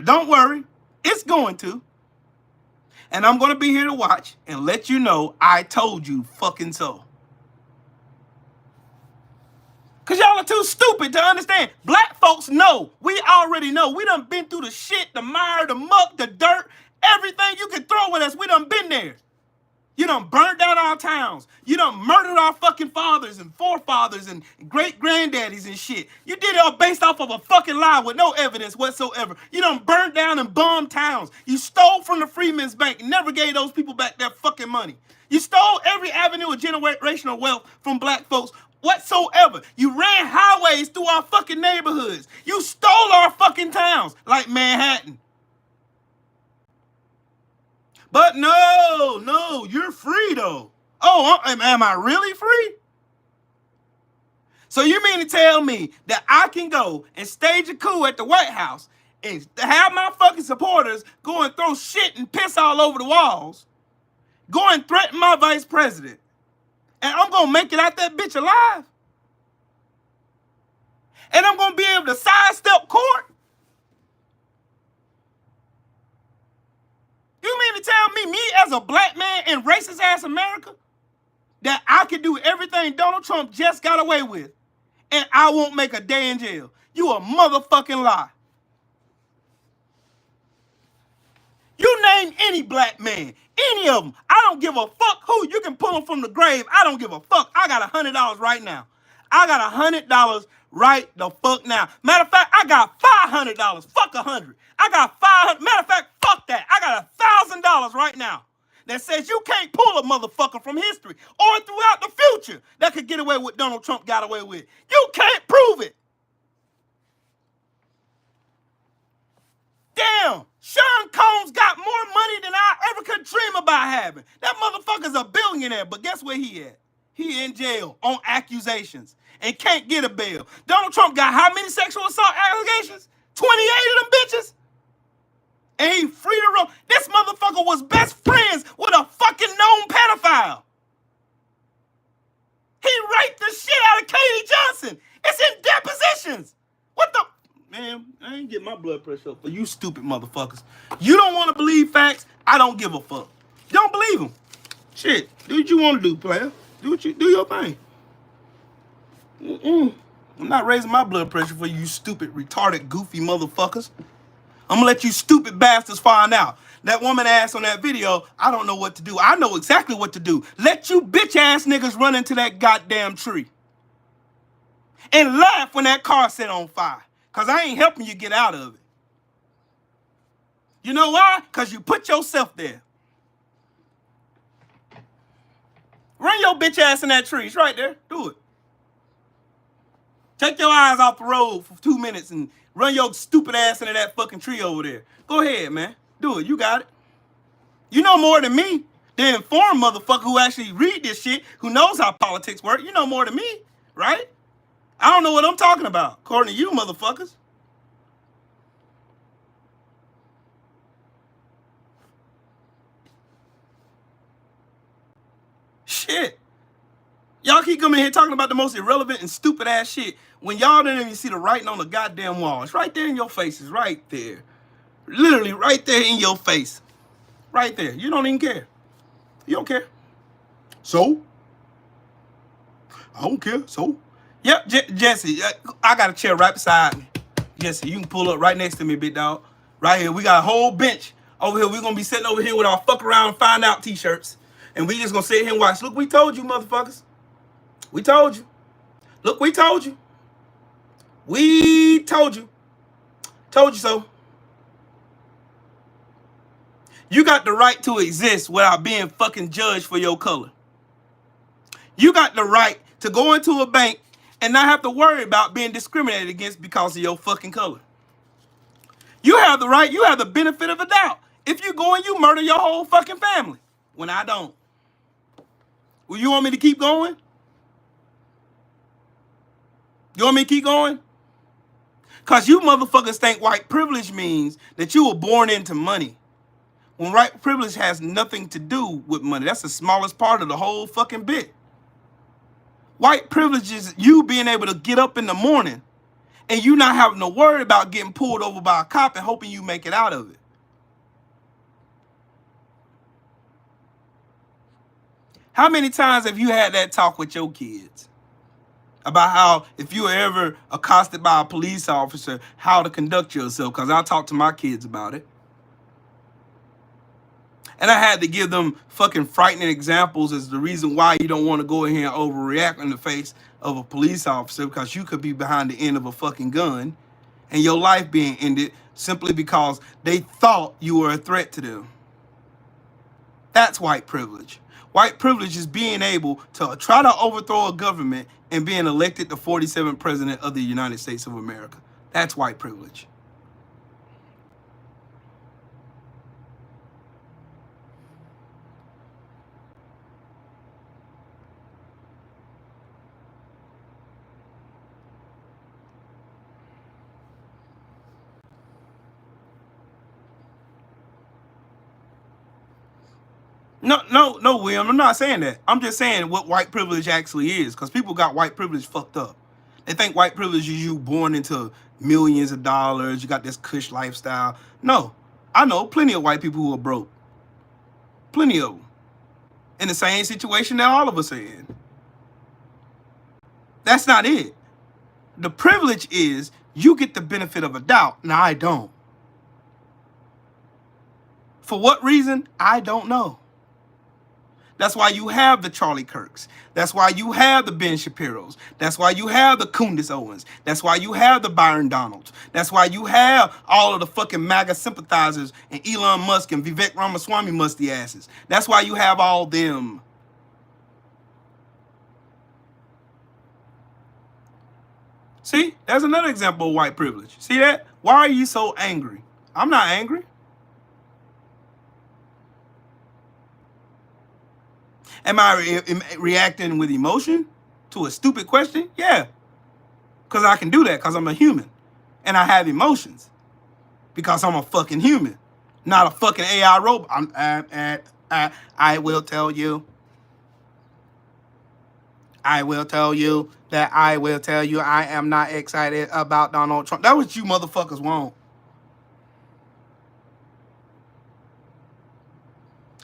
But don't worry, it's going to. And I'm going to be here to watch and let you know I told you fucking so. Because y'all are too stupid to understand. Black folks know. We already know. We done been through the shit, the mire, the muck, the dirt, everything you can throw at us. We done been there. You done burnt down our towns. You done murdered our fucking fathers and forefathers and great-granddaddies and shit. You did it all based off of a fucking lie with no evidence whatsoever. You done burnt down and bombed towns. You stole from the Freedmen's Bank and never gave those people back their fucking money. You stole every avenue of generational wealth from black folks whatsoever. You ran highways through our fucking neighborhoods. You stole our fucking towns like Manhattan. But no, you're free though. Oh, am I really free? So you mean to tell me that I can go and stage a coup at the White House and have my fucking supporters go and throw shit and piss all over the walls, go and threaten my vice president, and I'm going to make it out that bitch alive? And I'm going to be able to sidestep court? You mean to tell me as a black man in racist-ass America, that I can do everything Donald Trump just got away with, and I won't make a day in jail? You a motherfucking lie. You name any black man, any of them. I don't give a fuck who. You can pull them from the grave. I don't give a fuck. I got $100 right now. I got $100 right the fuck now. Matter of fact, I got $500. Fuck 100. I got 500. Matter of fact, fuck that. I got $1,000 right now that says you can't pull a motherfucker from history or throughout the future that could get away with what Donald Trump got away with. You can't prove it. Damn, Sean Combs got more money than I ever could dream about having. That motherfucker's a billionaire, but guess where he at? He in jail on accusations and can't get a bail. Donald Trump got how many sexual assault allegations? 28 of them bitches? And he free to roam. This motherfucker was best friends with a fucking known pedophile. He raped the shit out of Katie Johnson. It's in depositions. What the... Man, I ain't getting my blood pressure up for you stupid motherfuckers. You don't want to believe facts? I don't give a fuck. Don't believe them. Shit, do what you want to do, player. Do your thing. I'm not raising my blood pressure for you stupid, retarded, goofy motherfuckers. I'm gonna let you stupid bastards find out. That woman asked on that video, I don't know what to do. I know exactly what to do. Let you bitch ass niggas run into that goddamn tree. And laugh when that car set on fire. Because I ain't helping you get out of it. You know why? Because you put yourself there. Run your bitch ass in that tree. It's right there. Do it. Take your eyes off the road for 2 minutes and run your stupid ass into that fucking tree over there. Go ahead, man. Do it. You got it. You know more than me. The informed motherfucker who actually read this shit, who knows how politics work. You know more than me, right? I don't know what I'm talking about, according to you motherfuckers. Shit. Y'all keep coming here talking about the most irrelevant and stupid ass shit when y'all didn't even see the writing on the goddamn wall. It's right there in your face. It's right there. Literally right there in your face. Right there. You don't even care. You don't care. So? I don't care. So? Yep, Jesse, I got a chair right beside me. Jesse, you can pull up right next to me, big dog. Right here. We got a whole bench over here. We're going to be sitting over here with our fuck around and find out t-shirts. And we just going to sit here and watch. Look, we told you, motherfuckers. We told you. Look, we told you. We told you. Told you so. You got the right to exist without being fucking judged for your color. You got the right to go into a bank and not have to worry about being discriminated against because of your fucking color. You have the right, you have the benefit of the doubt. If you go and you murder your whole fucking family, when I don't. Well, you want me to keep going? You want me to keep going? Because you motherfuckers think white privilege means that you were born into money. When white privilege has nothing to do with money. That's the smallest part of the whole fucking bit. White privilege is you being able to get up in the morning and you not having to worry about getting pulled over by a cop and hoping you make it out of it. How many times have you had that talk with your kids about how if you were ever accosted by a police officer, how to conduct yourself? Because I talk to my kids about it. And I had to give them fucking frightening examples as the reason why you don't want to go in here and overreact in the face of a police officer, because you could be behind the end of a fucking gun and your life being ended simply because they thought you were a threat to them. That's white privilege. White privilege is being able to try to overthrow a government and being elected the 47th president of the United States of America. That's white privilege. No, William, I'm not saying that. I'm just saying what white privilege actually is, because people got white privilege fucked up. They think white privilege is you born into millions of dollars, you got this cush lifestyle. No, I know plenty of white people who are broke. Plenty of them. In the same situation that all of us are in. That's not it. The privilege is you get the benefit of a doubt. Now, I don't. For what reason? I don't know. That's why you have the Charlie Kirks. That's why you have the Ben Shapiros. That's why you have the Kundis Owens. That's why you have the Byron Donalds. That's why you have all of the fucking MAGA sympathizers and Elon Musk and Vivek Ramaswamy musty asses. That's why you have all them. See, there's another example of white privilege. See that? Why are you so angry? I'm not angry. Am I reacting with emotion to a stupid question? Yeah. Because I can do that because I'm a human. And I have emotions. Because I'm a fucking human. Not a fucking AI robot. I will tell you. I will tell you that I will tell you I am not excited about Donald Trump. That's what you motherfuckers want.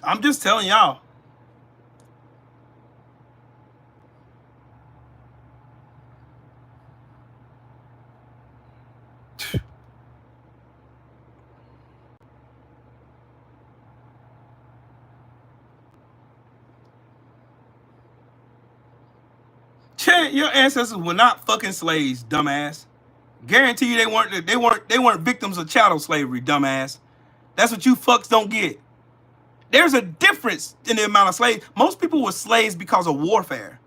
I'm just telling y'all. Your ancestors were not fucking slaves, dumbass. Guarantee you they weren't victims of chattel slavery, dumbass. That's what you fucks don't get. There's a difference in the amount of slaves. Most people were slaves because of warfare.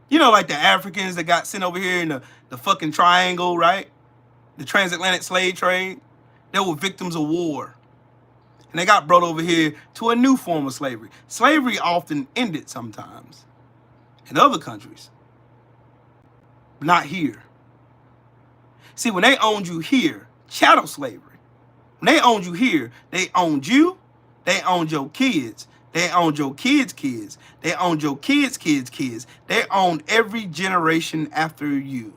You know, like the Africans that got sent over here in the fucking triangle, right? The transatlantic slave trade. They were victims of war. And they got brought over here to a new form of slavery. Slavery often ended sometimes in other countries. Not here. See, when they owned you here, chattel slavery, when they owned you here, they owned you, they owned your kids, they owned your kids' kids, they owned your kids' kids' kids, they owned every generation after you.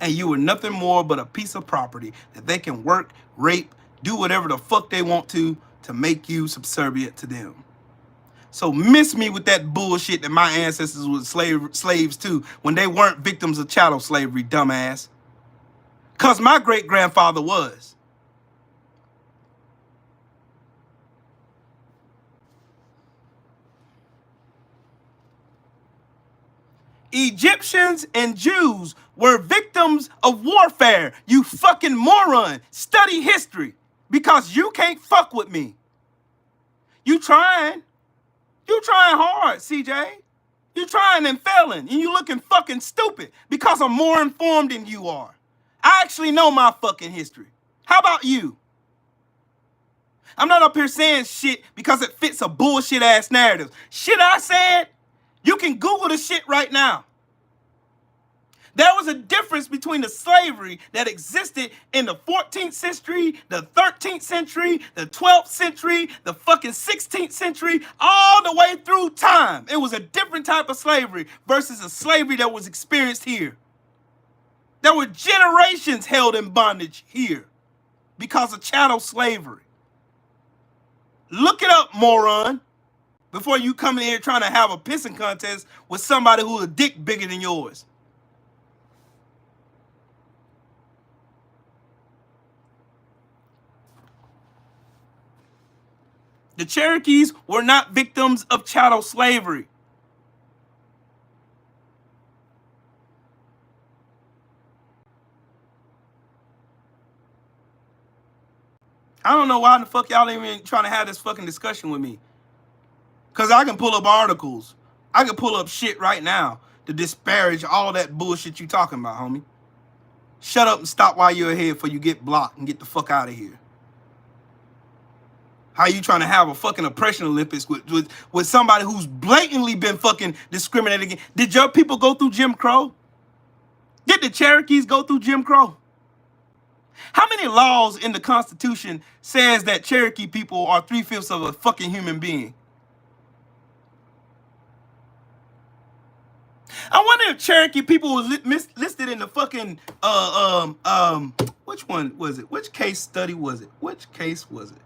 And you were nothing more but a piece of property that they can work, rape, do whatever the fuck they want to make you subservient to them. So miss me with that bullshit that my ancestors were slaves too when they weren't victims of chattel slavery, dumbass. Because my great-grandfather was. Egyptians and Jews were victims of warfare. You fucking moron. Study history because you can't fuck with me. You trying. You trying hard, CJ. You trying and failing, and you looking fucking stupid because I'm more informed than you are. I actually know my fucking history. How about you? I'm not up here saying shit because it fits a bullshit ass narrative. Shit I said, you can Google the shit right now. There was a difference between the slavery that existed in the 14th century, the 13th century, the 12th century, the fucking 16th century, all the way through time. It was a different type of slavery versus a slavery that was experienced here. There were generations held in bondage here because of chattel slavery. Look it up, moron, before you come in here trying to have a pissing contest with somebody who's a dick bigger than yours. The Cherokees were not victims of chattel slavery. I don't know why the fuck y'all even trying to have this fucking discussion with me. Because I can pull up articles. I can pull up shit right now to disparage all that bullshit you talking about, homie. Shut up and stop while you're ahead before you get blocked and get the fuck out of here. How you trying to have a fucking oppression Olympics with somebody who's blatantly been fucking discriminated against? Did your people go through Jim Crow? Did the Cherokees go through Jim Crow? How many laws in the Constitution says that Cherokee people are 3/5 of a fucking human being? I wonder if Cherokee people was listed in the fucking which one was it? Which case study was it? Which case was it?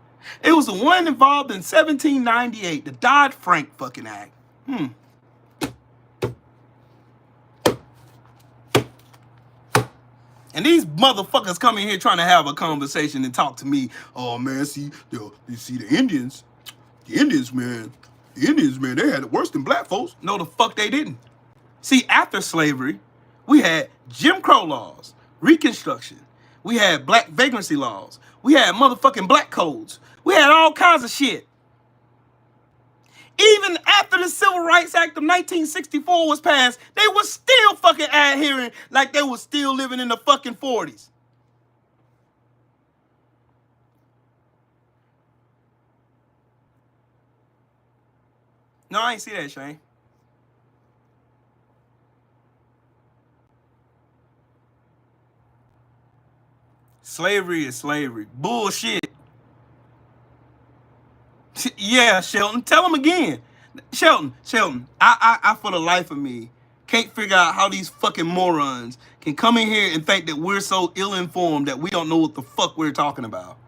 It was the one involved in 1798, the Dodd-Frank fucking act. And these motherfuckers come in here trying to have a conversation and talk to me. Oh man, see, you see the Indians, man, they had it worse than black folks. No, the fuck they didn't. See, after slavery, we had Jim Crow laws, Reconstruction. We had black vagrancy laws. We had motherfucking black codes. We had all kinds of shit. Even after the Civil Rights Act of 1964 was passed, they were still fucking adhering like they were still living in the fucking 40s. No, I ain't see that, Shane. Slavery is slavery. Bullshit. Yeah, Shelton. Tell him again. Shelton. I for the life of me can't figure out how these fucking morons can come in here and think that we're so ill-informed that we don't know what the fuck we're talking about.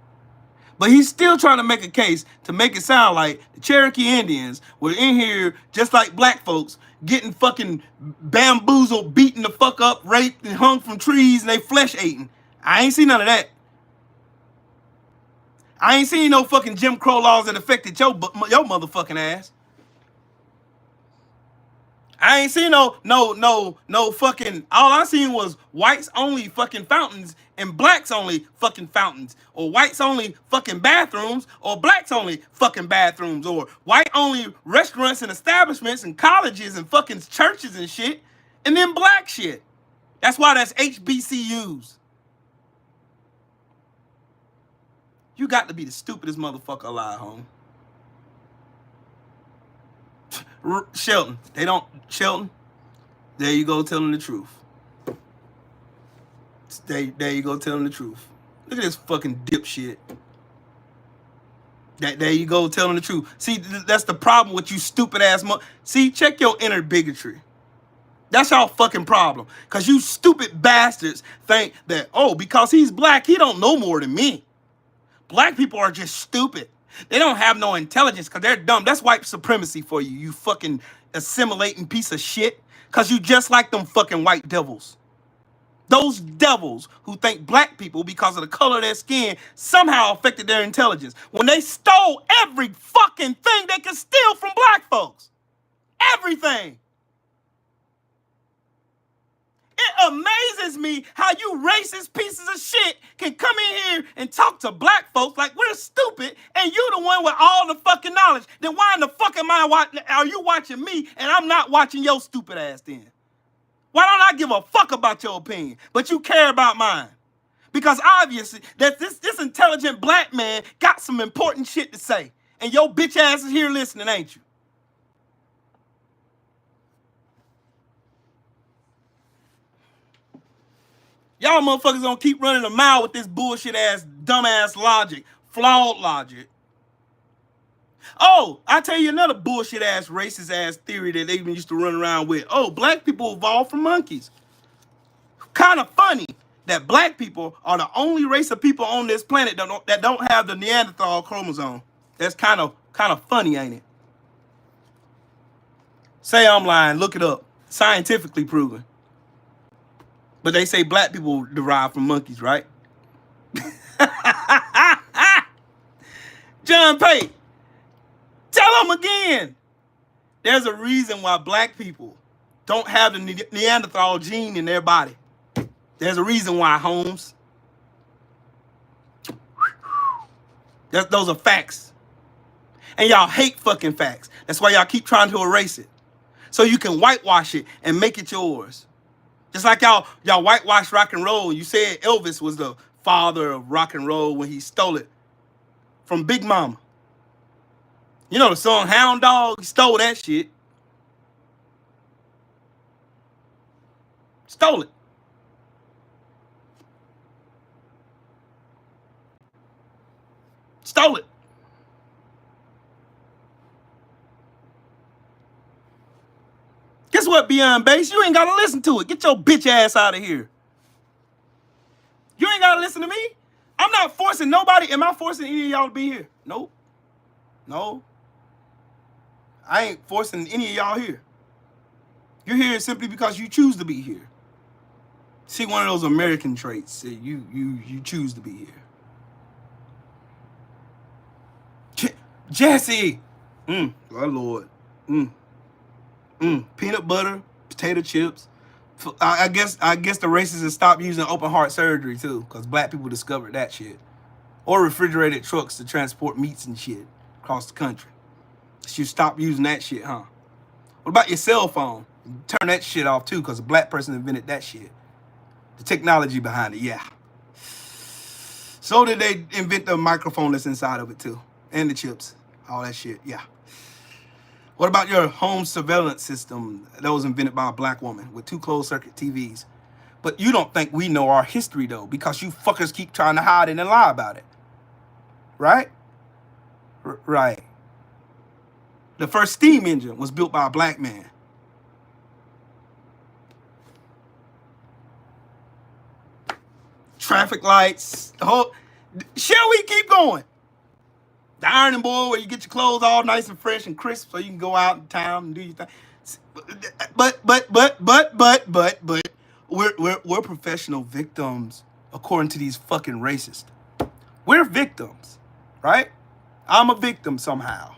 But he's still trying to make a case to make it sound like the Cherokee Indians were in here just like black folks, getting fucking bamboozled, beaten the fuck up, raped, and hung from trees, and they flesh eating. I ain't seen none of that. I ain't seen no fucking Jim Crow laws that affected your motherfucking ass. I ain't seen no fucking, all I seen was whites only fucking fountains and blacks only fucking fountains, or whites only fucking bathrooms, or blacks only fucking bathrooms, or white only restaurants and establishments and colleges and fucking churches and shit, and then black shit. That's why that's HBCUs. You got to be the stupidest motherfucker alive, home. Shelton, Shelton, there you go telling the truth. There you go telling the truth. Look at this fucking dipshit. There you go telling the truth. See, that's the problem with you stupid ass See, check your inner bigotry. That's y'all fucking problem. Because you stupid bastards think that, oh, because he's black, he don't know more than me. Black people are just stupid. They don't have no intelligence because they're dumb. That's white supremacy for you, you fucking assimilating piece of shit. Because you just like them fucking white devils. Those devils who think black people, because of the color of their skin, somehow affected their intelligence. When they stole every fucking thing they could steal from black folks. Everything. It amazes me how you racist pieces of shit can come in here and talk to black folks like we're stupid, and you the one with all the fucking knowledge. Then why in the fuck are you watching me and I'm not watching your stupid ass then? Why don't I give a fuck about your opinion, but you care about mine? Because obviously that this intelligent black man got some important shit to say, and your bitch ass is here listening, ain't you? Y'all motherfuckers gonna keep running a mile with this bullshit ass, dumbass logic, flawed logic. Oh, I tell you another bullshit ass, racist ass theory that they even used to run around with. Oh, black people evolved from monkeys. kind of funny that black people are the only race of people on this planet that don't have the Neanderthal chromosome. That's kind of funny, ain't it? Say I'm lying, look it up. Scientifically proven. But they say black people derive from monkeys, right? John Pate, tell them again. There's a reason why black people don't have the Neanderthal gene in their body. There's a reason why, Holmes. Those are facts. And y'all hate fucking facts. That's why y'all keep trying to erase it. So you can whitewash it and make it yours. Just like y'all whitewash rock and roll. You said Elvis was the father of rock and roll when he stole it from Big Mama. You know the song Hound Dog? He stole that shit. Stole it. Stole it. Guess what, Beyond Base? You ain't got to listen to it. Get your bitch ass out of here. You ain't got to listen to me. I'm not forcing nobody. Am I forcing any of y'all to be here? Nope. No. I ain't forcing any of y'all here. You're here simply because you choose to be here. See, one of those American traits. You choose to be here. Jesse. Oh, Lord. Peanut butter, potato chips. I guess the racists have stopped using open heart surgery too, because black people discovered that shit. Or refrigerated trucks to transport meats and shit across the country. You stop using that shit, huh? What about your cell phone? Turn that shit off too, because a black person invented that shit. The technology behind it, yeah. So did they invent the microphone that's inside of it too, and the chips, all that shit, yeah. What about your home surveillance system that was invented by a black woman with 2 closed-circuit TVs? But you don't think we know our history, though, because you fuckers keep trying to hide it and lie about it. Right? Right. The first steam engine was built by a black man. Traffic lights. Shall we keep going? The ironing board where you get your clothes all nice and fresh and crisp so you can go out in town and do your thing. But we're professional victims according to these fucking racists. We're victims, right? I'm a victim somehow.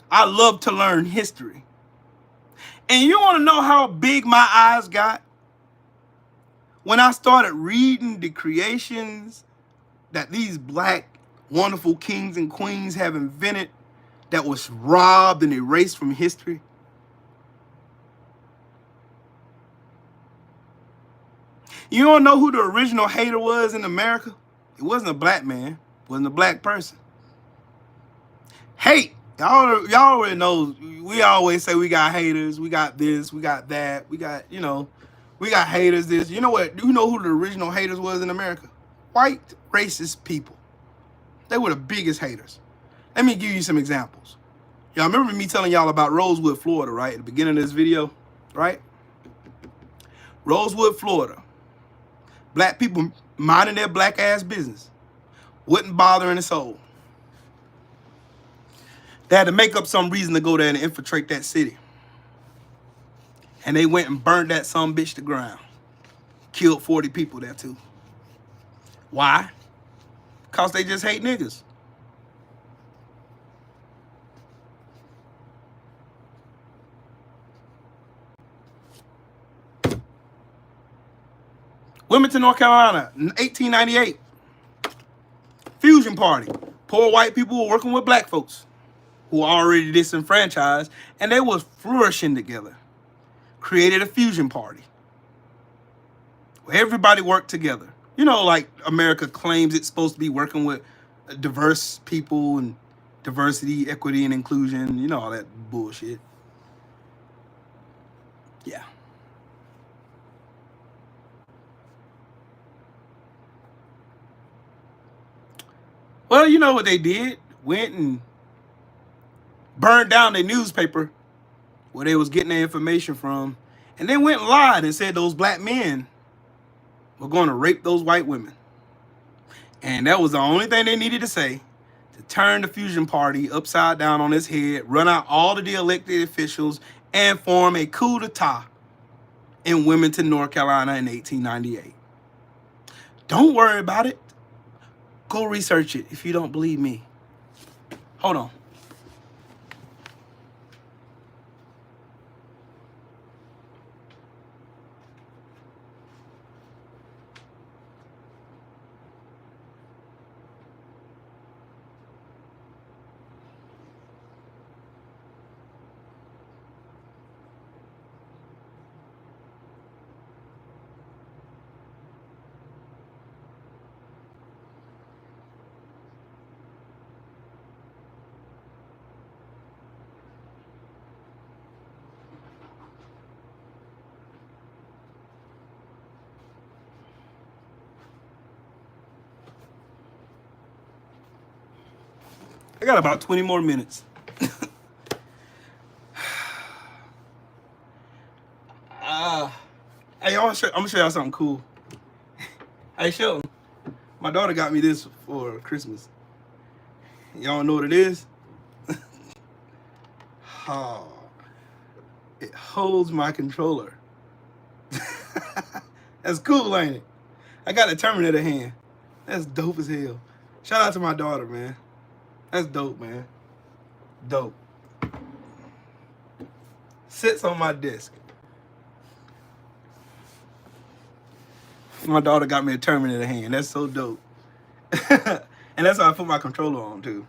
I love to learn history. And you want to know how big my eyes got? When I started reading the creations that these black wonderful kings and queens have invented that was robbed and erased from history. You don't know who the original hater was in America? It wasn't a black man. It wasn't a black person. Hate. Y'all already know. We always say we got haters. We got this. We got that. We got, we got haters this. You know what? You know who the original haters was in America? White racist people. They were the biggest haters. Let me give you some examples. Y'all remember me telling y'all about Rosewood, Florida, right? At the beginning of this video, right? Rosewood, Florida. Black people minding their black ass business. Wouldn't bother a soul. They had to make up some reason to go there and infiltrate that city. And they went and burned that sumbitch to ground. Killed 40 people there too. Why? Because they just hate niggas. Wilmington, North Carolina, 1898. Fusion party. Poor white people were working with black folks who were already disenfranchised, and they was flourishing together. Created a fusion party where everybody worked together. You know, like America claims it's supposed to be working with diverse people and diversity, equity, and inclusion. You know, all that bullshit. Yeah. Well, you know what they did? Went and burned down their newspaper where they was getting their information from, and then went and lied and said those black men were going to rape those white women. And that was the only thing they needed to say to turn the Fusion Party upside down on its head, run out all of the elected officials, and form a coup d'etat in Wilmington, North Carolina in 1898. Don't worry about it. Go research it if you don't believe me. Hold on. I got about 20 more minutes. Hey, I'm gonna show y'all something cool. Hey, Shelton, my daughter got me this for Christmas. Y'all know what it is? Oh, it holds my controller. That's cool, ain't it? I got a Terminator hand. That's dope as hell. Shout out to my daughter, man. That's dope, man. Dope. Sits on my desk. My daughter got me a Terminator hand. That's so dope. And that's how I put my controller on, too.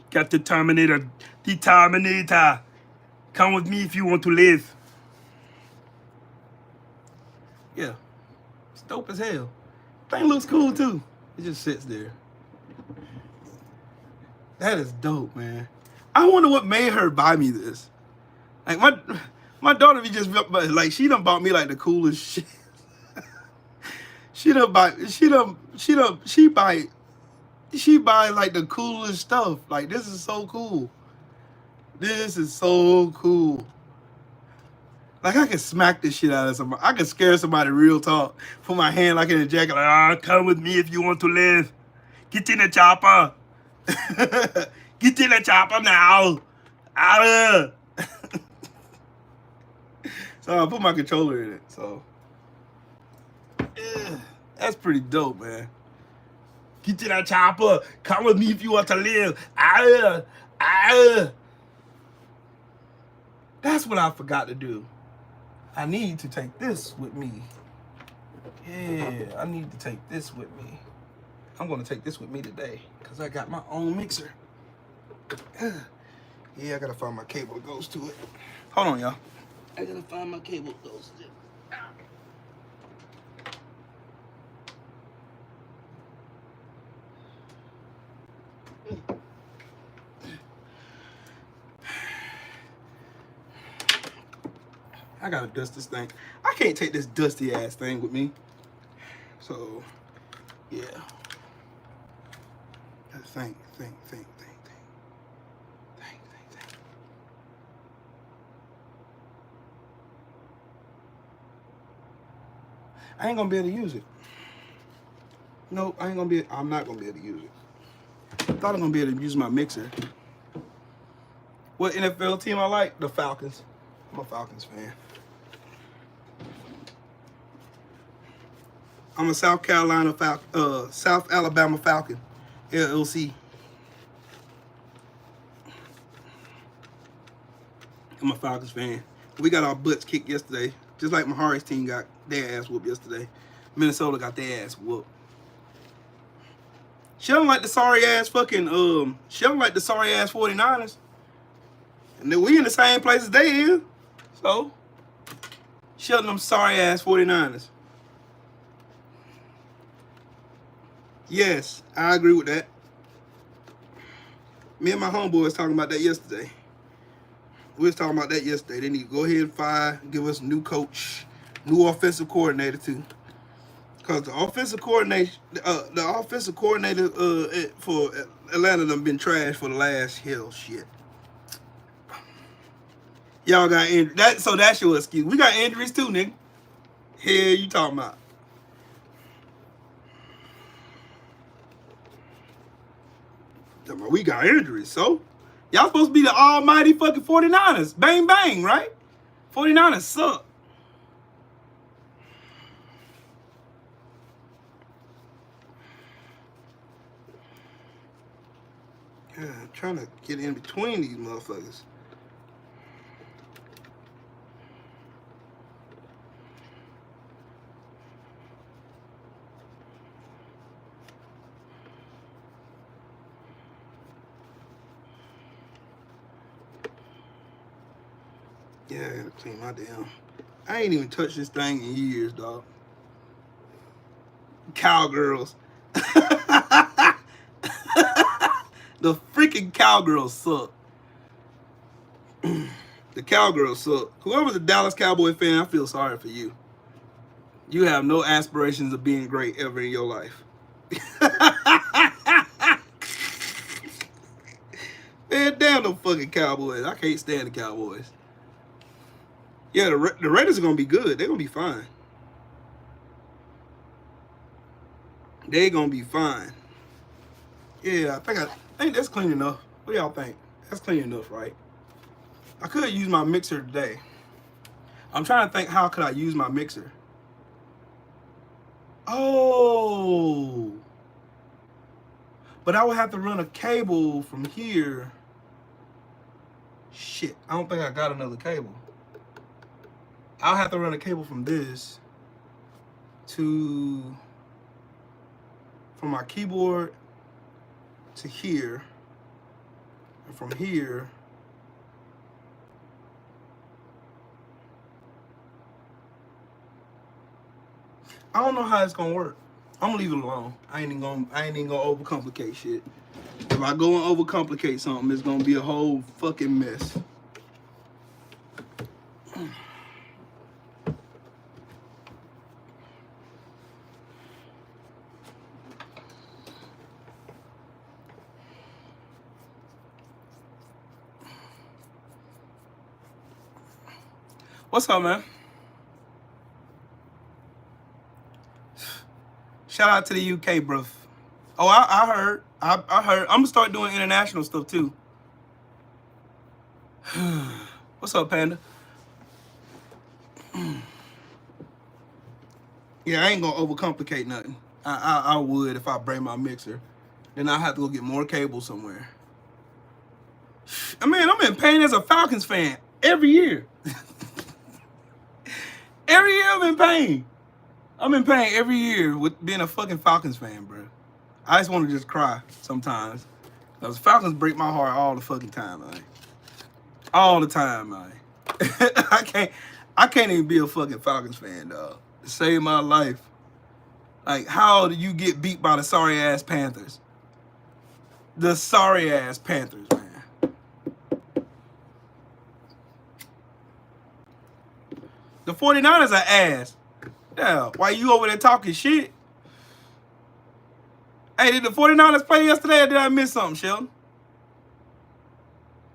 Got the Terminator. The Terminator. Come with me if you want to live. Yeah. It's dope as hell. Thing looks cool too. It just sits there. That is dope, man. I wonder what made her buy me this. Like my daughter be just like, she done bought me like the coolest shit. she buy like the coolest stuff. Like, this is so cool. This is so cool. Like, I could smack this shit out of somebody. I could scare somebody real talk. Put my hand like in a jacket, like, come with me if you want to live. Get in the chopper. Get in the chopper now. So I put my controller in it. So yeah, that's pretty dope, man. Get in the chopper. Come with me if you want to live. That's what I forgot to do. I need to take this with me. Yeah, I need to take this with me. I'm going to take this with me today because I got my own mixer. Yeah, I got to find my cable that goes to it. Hold on, y'all. I got to find my cable that goes to it. I gotta dust this thing. I can't take this dusty ass thing with me. So, yeah. Think. I ain't gonna be able to use it. No, I'm not gonna be able to use it. I thought I'm gonna be able to use my mixer. What NFL team I like? The Falcons. I'm a Falcons fan. I'm a South Alabama Falcon, LLC. I'm a Falcons fan. We got our butts kicked yesterday, just like Mahari's team got their ass whooped yesterday. Minnesota got their ass whooped. She don't like the sorry ass 49ers. And then we in the same place as they is. So, shut them sorry ass 49ers. Yes, I agree with that. Me and my homeboys talking about that yesterday. We was talking about that yesterday. They need to go ahead and fire, give us a new coach, new offensive coordinator too. Cause the offensive coordinator for Atlanta done been trash for the last shit. Y'all got injuries. So that's your excuse. We got injuries too, nigga. Hell you talking about? We got injuries, so y'all supposed to be the almighty fucking 49ers. Bang, bang, right? 49ers suck. Yeah, I'm trying to get in between these motherfuckers. Yeah, I gotta clean my damn. I ain't even touched this thing in years, dog. Cowgirls. The freaking Cowgirls suck. The Cowgirls suck. Whoever's a Dallas Cowboy fan, I feel sorry for you. You have no aspirations of being great ever in your life. Man, damn them fucking Cowboys. I can't stand the Cowboys. Yeah, the Raiders are going to be good. They're going to be fine. They're going to be fine. Yeah, I think that's clean enough. What do y'all think? That's clean enough, right? I could use my mixer today. I'm trying to think, how could I use my mixer? Oh. But I would have to run a cable from here. Shit, I don't think I got another cable. I'll have to run a cable from this from my keyboard to here, and from here I don't know how it's gonna work. I'm gonna leave it alone. I ain't even gonna overcomplicate shit. If I go and overcomplicate something, it's gonna be a whole fucking mess. What's up, man? Shout out to the UK, bro. Oh, I heard. I heard. I'm gonna start doing international stuff too. What's up, Panda? Yeah, I ain't gonna overcomplicate nothing. I would if I bring my mixer. Then I have to go get more cable somewhere. I mean, I'm in pain as a Falcons fan every year. Every year I'm in pain. I'm in pain every year with being a fucking Falcons fan, bro. I just want to just cry sometimes. Those Falcons break my heart all the fucking time, man. All the time, man. I can't even be a fucking Falcons fan, dog. To save my life. Like, how do you get beat by the sorry ass Panthers? The sorry ass Panthers, man. The 49ers are ass. Yeah, why you over there talking shit? Hey, did the 49ers play yesterday or did I miss something, Sheldon?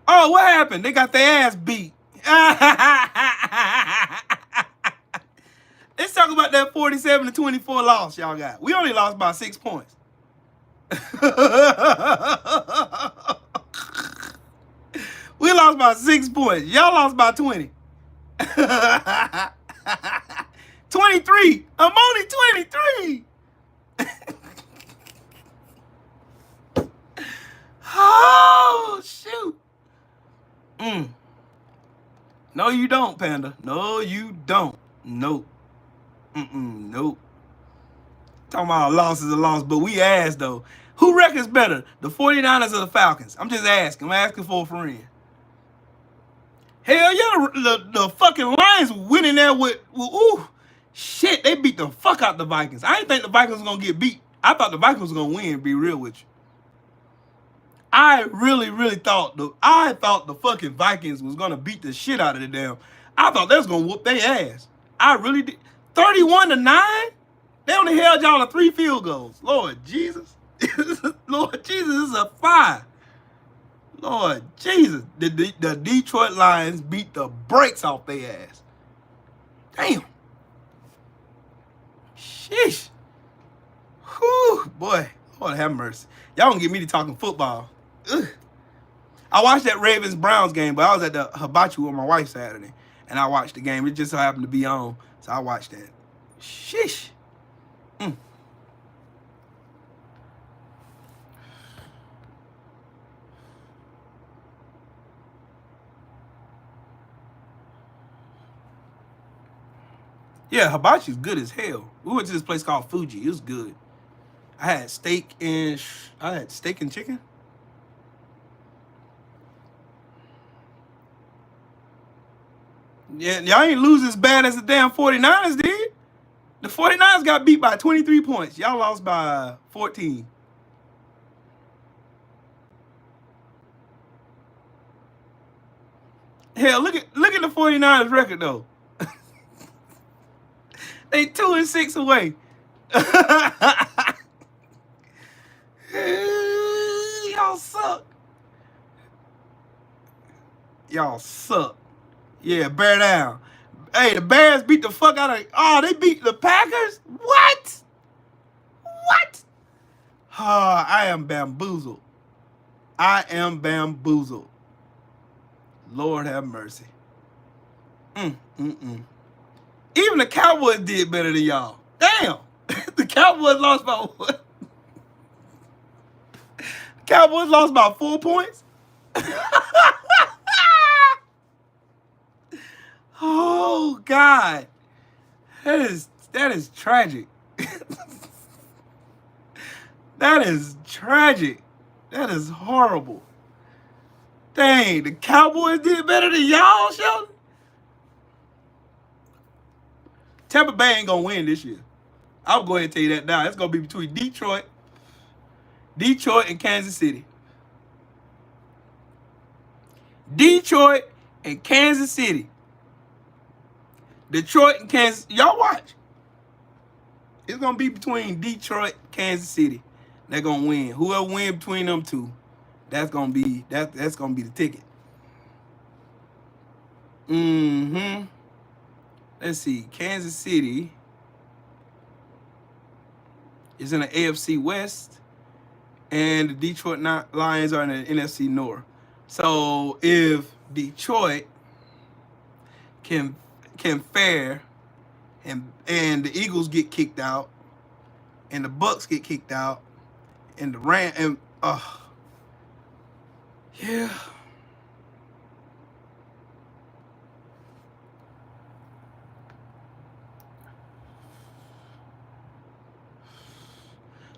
Oh, what happened? They got their ass beat. Let's talk about that 47-24 loss y'all got. We only lost by 6 points. We lost by 6 points. Y'all lost by 20. 23. I'm only 23. Oh, shoot. No, you don't, Panda. No, you don't. Nope. Nope. Talking about a loss is a loss, but we ass, though. Who reckons better, the 49ers or the Falcons? I'm just asking. I'm asking for a friend. Hell yeah, the fucking Lions went in there with ooh, shit, they beat the fuck out the Vikings. I didn't think the Vikings was going to get beat. I thought the Vikings was going to win, be real with you. I really thought the fucking Vikings was going to beat the shit out of the damn. I thought they was going to whoop their ass. I really did. 31-9? They only held y'all to 3 field goals. Lord Jesus. Lord Jesus, this is a 5. Lord Jesus. The Detroit Lions beat the brakes off their ass. Damn. Sheesh. Whew, boy. Lord have mercy. Y'all don't get me to talking football. Ugh. I watched that Ravens-Browns game, but I was at the Hibachi with my wife Saturday, and I watched the game. It just so happened to be on, so I watched that. Sheesh. Mm. Yeah, Hibachi's good as hell. We went to this place called Fuji. It was good. I had steak and chicken. Yeah, y'all ain't lose as bad as the damn 49ers did. The 49ers got beat by 23 points. Y'all lost by 14. Hell, look at the 49ers record though. They 2-6 away. Y'all suck. Y'all suck. Yeah, bear down. Hey, the Bears beat the fuck out of. Oh, they beat the Packers? What? What? Oh, I am bamboozled. I am bamboozled. Lord have mercy. Even the Cowboys did better than y'all. Damn. The Cowboys lost by what? Cowboys lost by 4 points? Oh God. That is tragic. That is tragic. That is horrible. Dang, the Cowboys did better than y'all, Sheldon? Tampa Bay ain't gonna win this year. I'll go ahead and tell you that now. It's gonna be between Detroit and Kansas City. Detroit and Kansas City. Detroit and Kansas. Y'all watch. It's gonna be between Detroit and Kansas City. They're gonna win. Whoever wins between them two, that's gonna be the ticket. Let's see. Kansas City is in the AFC West, and the Detroit Lions are in the NFC North. So if Detroit can fare, and the Eagles get kicked out, and the Bucks get kicked out, and the yeah.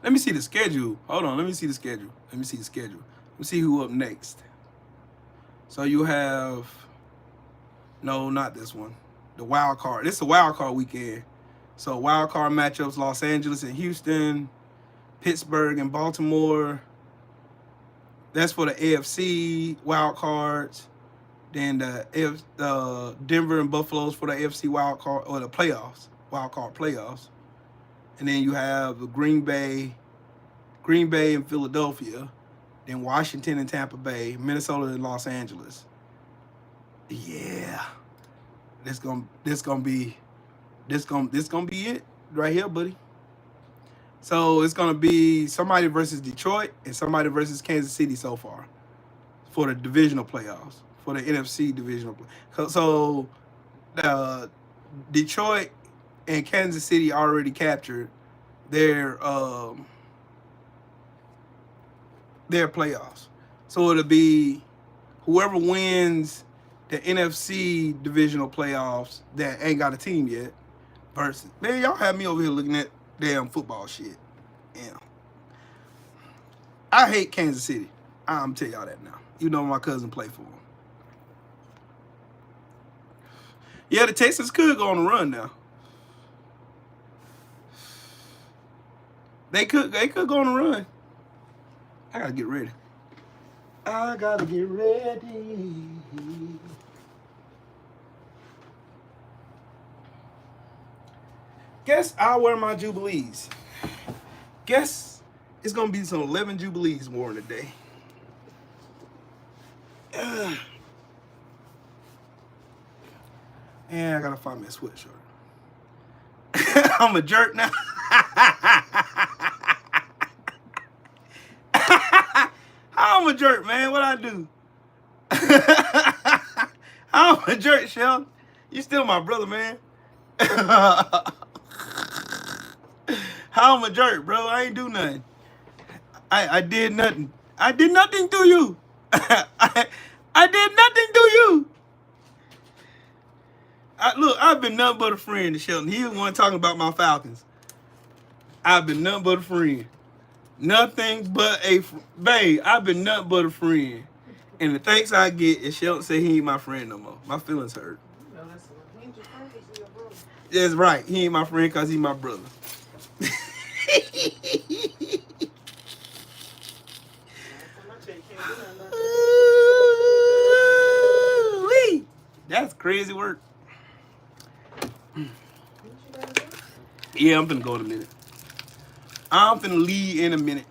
Let me see the schedule. Hold on, let me see the schedule. Let me see who up next. So you have, no, not this one. The wild card. This is a wild card weekend. So wild card matchups: Los Angeles and Houston, Pittsburgh and Baltimore. That's for the AFC wild cards. Then the Denver and Buffalo's for the AFC wild card, or the playoffs, wild card playoffs. And then you have the Green Bay and Philadelphia, then Washington and Tampa Bay, Minnesota and Los Angeles. Yeah, this gonna be it right here, buddy. So it's gonna be somebody versus Detroit and somebody versus Kansas City so far for the divisional playoffs, for the NFC divisional. So Detroit and Kansas City already captured their playoffs. So it'll be whoever wins the NFC divisional playoffs that ain't got a team yet versus, man, y'all have me over here looking at damn football shit. Yeah. I hate Kansas City. I'm tell y'all that now. You know my cousin played for them. Yeah, the Texans could go on a run now. They could go on a run. I gotta get ready. Guess I'll wear my Jubilees. Guess it's gonna be some 11 Jubilees worn today. And I gotta find me a sweatshirt. I'm a jerk now. I'm a jerk, man. What I do? I'm a jerk, Sheldon. You still my brother, man. How I'm a jerk, bro? I ain't do nothing. I did nothing. I did nothing to you. I did nothing to you. Look, I've been nothing but a friend to Sheldon. He was the one talking about my Falcons. I've been nothing but a friend. Nothing but a babe. I've been nothing but a friend. And the thanks I get is Sheldon say he ain't my friend no more. My feelings hurt. No, that's he ain't your friend because he's your brother. That's right. He ain't my friend because he's my brother. Ooh-wee. That's crazy work. Yeah, I'm finna go in a minute. I'm finna leave in a minute.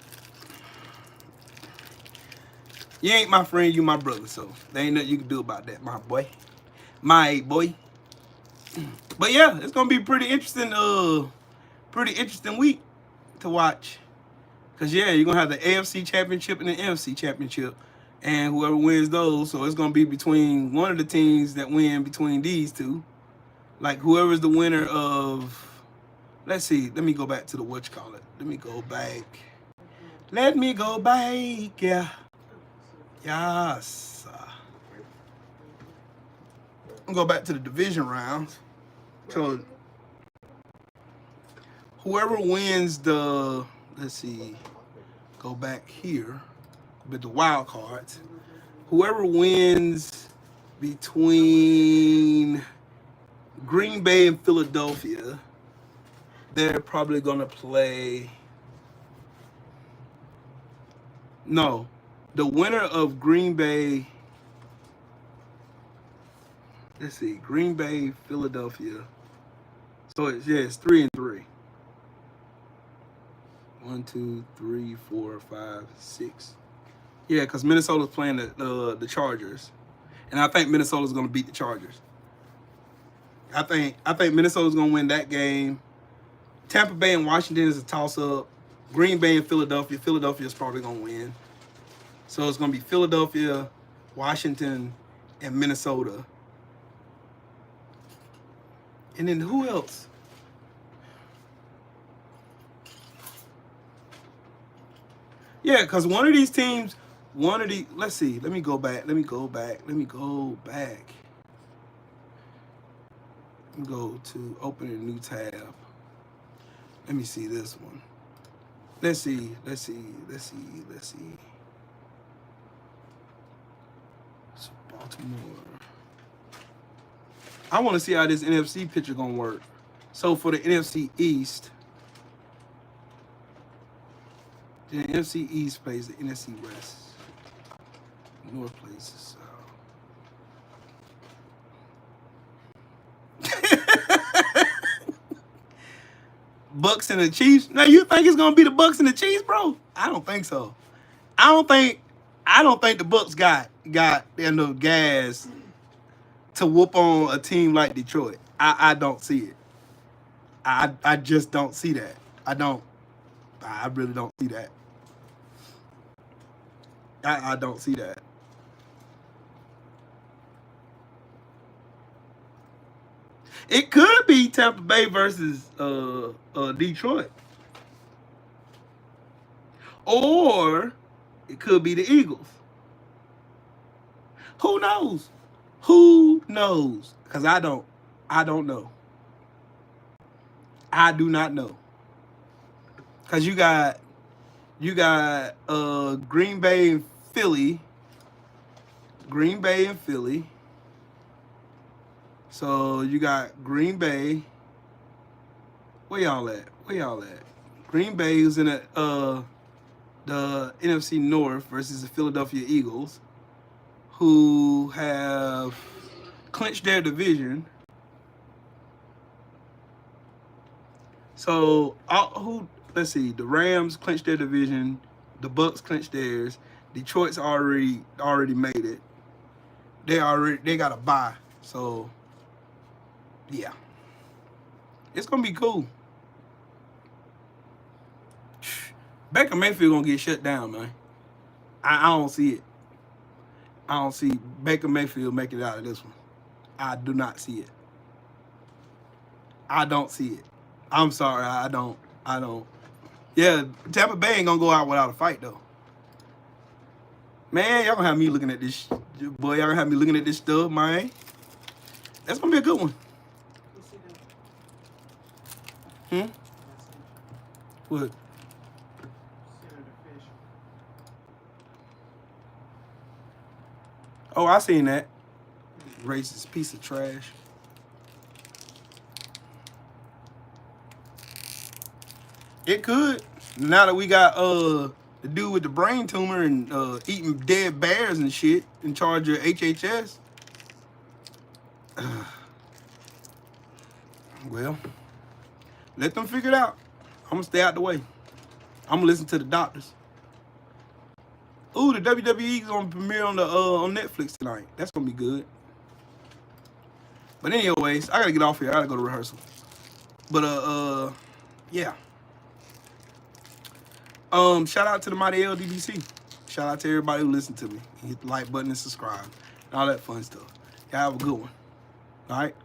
You ain't my friend, you my brother, so there ain't nothing you can do about that, my boy. My boy. But yeah, it's gonna be pretty interesting week to watch. Cause yeah, you're gonna have the AFC championship and the NFC championship. And whoever wins those, so it's gonna be between one of the teams that win between these two. Like whoever's the winner of, let's see, let me go back to the whatchamacallit. Let me go back, yeah. Yes. I'm gonna go back to the division rounds. So whoever wins the, let's see, go back here with the wild cards. Whoever wins between Green Bay and Philadelphia, they're probably gonna play. No, the winner of Green Bay. Let's see, Green Bay, Philadelphia. So it's 3-3. 1, 2, 3, 4, 5, 6. Yeah, because Minnesota's playing the Chargers, and I think Minnesota's gonna beat the Chargers. I think Minnesota's gonna win that game. Tampa Bay and Washington is a toss-up. Green Bay and Philadelphia. Philadelphia's probably gonna win. So it's gonna be Philadelphia, Washington, and Minnesota. And then who else? Yeah, because one of these teams, let's see, let me go back. Let me go to open a new tab. Let me see this one. Let's see. So Baltimore. I want to see how this NFC picture gonna work. So for the NFC East, the NFC East plays the NFC West. North plays the South. Bucks and the Chiefs. Now you think it's gonna be the Bucks and the Chiefs, bro? I don't think so. I don't think the Bucks got enough gas to whoop on a team like Detroit. I don't see it. I just don't see that. I really don't see that. I don't see that. It could be Tampa Bay versus Detroit. Or it could be the Eagles. Who knows? Who knows? Because I don't know. I do not know. Because you got Green Bay and Philly. Green Bay and Philly. So you got Green Bay. Where y'all at? Green Bay is in the NFC North versus the Philadelphia Eagles, who have clinched their division. So let's see, the Rams clinched their division, the Bucks clinched theirs, Detroit's already made it. they got a bye. So yeah, it's gonna be cool. Baker Mayfield gonna get shut down, man. I don't see it. I don't see Baker Mayfield making it out of this one. I do not see it. I don't see it. I'm sorry, I don't. Yeah, Tampa Bay ain't gonna go out without a fight though. Man, y'all gonna have me looking at this. Boy, y'all gonna have me looking at this stuff, man. That's gonna be a good one. You see that? What? Senator Fish. Oh, I seen that. Racist piece of trash. It could. Now that we got the dude with the brain tumor and eating dead bears and shit in charge of HHS. Well, let them figure it out. I'm gonna stay out the way. I'm gonna listen to the doctors. Ooh, the WWE is gonna premiere on the on Netflix tonight. That's gonna be good. But anyways, I gotta get off here. I gotta go to rehearsal. But yeah. Shout out to the mighty LDBC. Shout out to everybody who listened to me. Hit the like button and subscribe and all that fun stuff. Y'all have a good one. All right.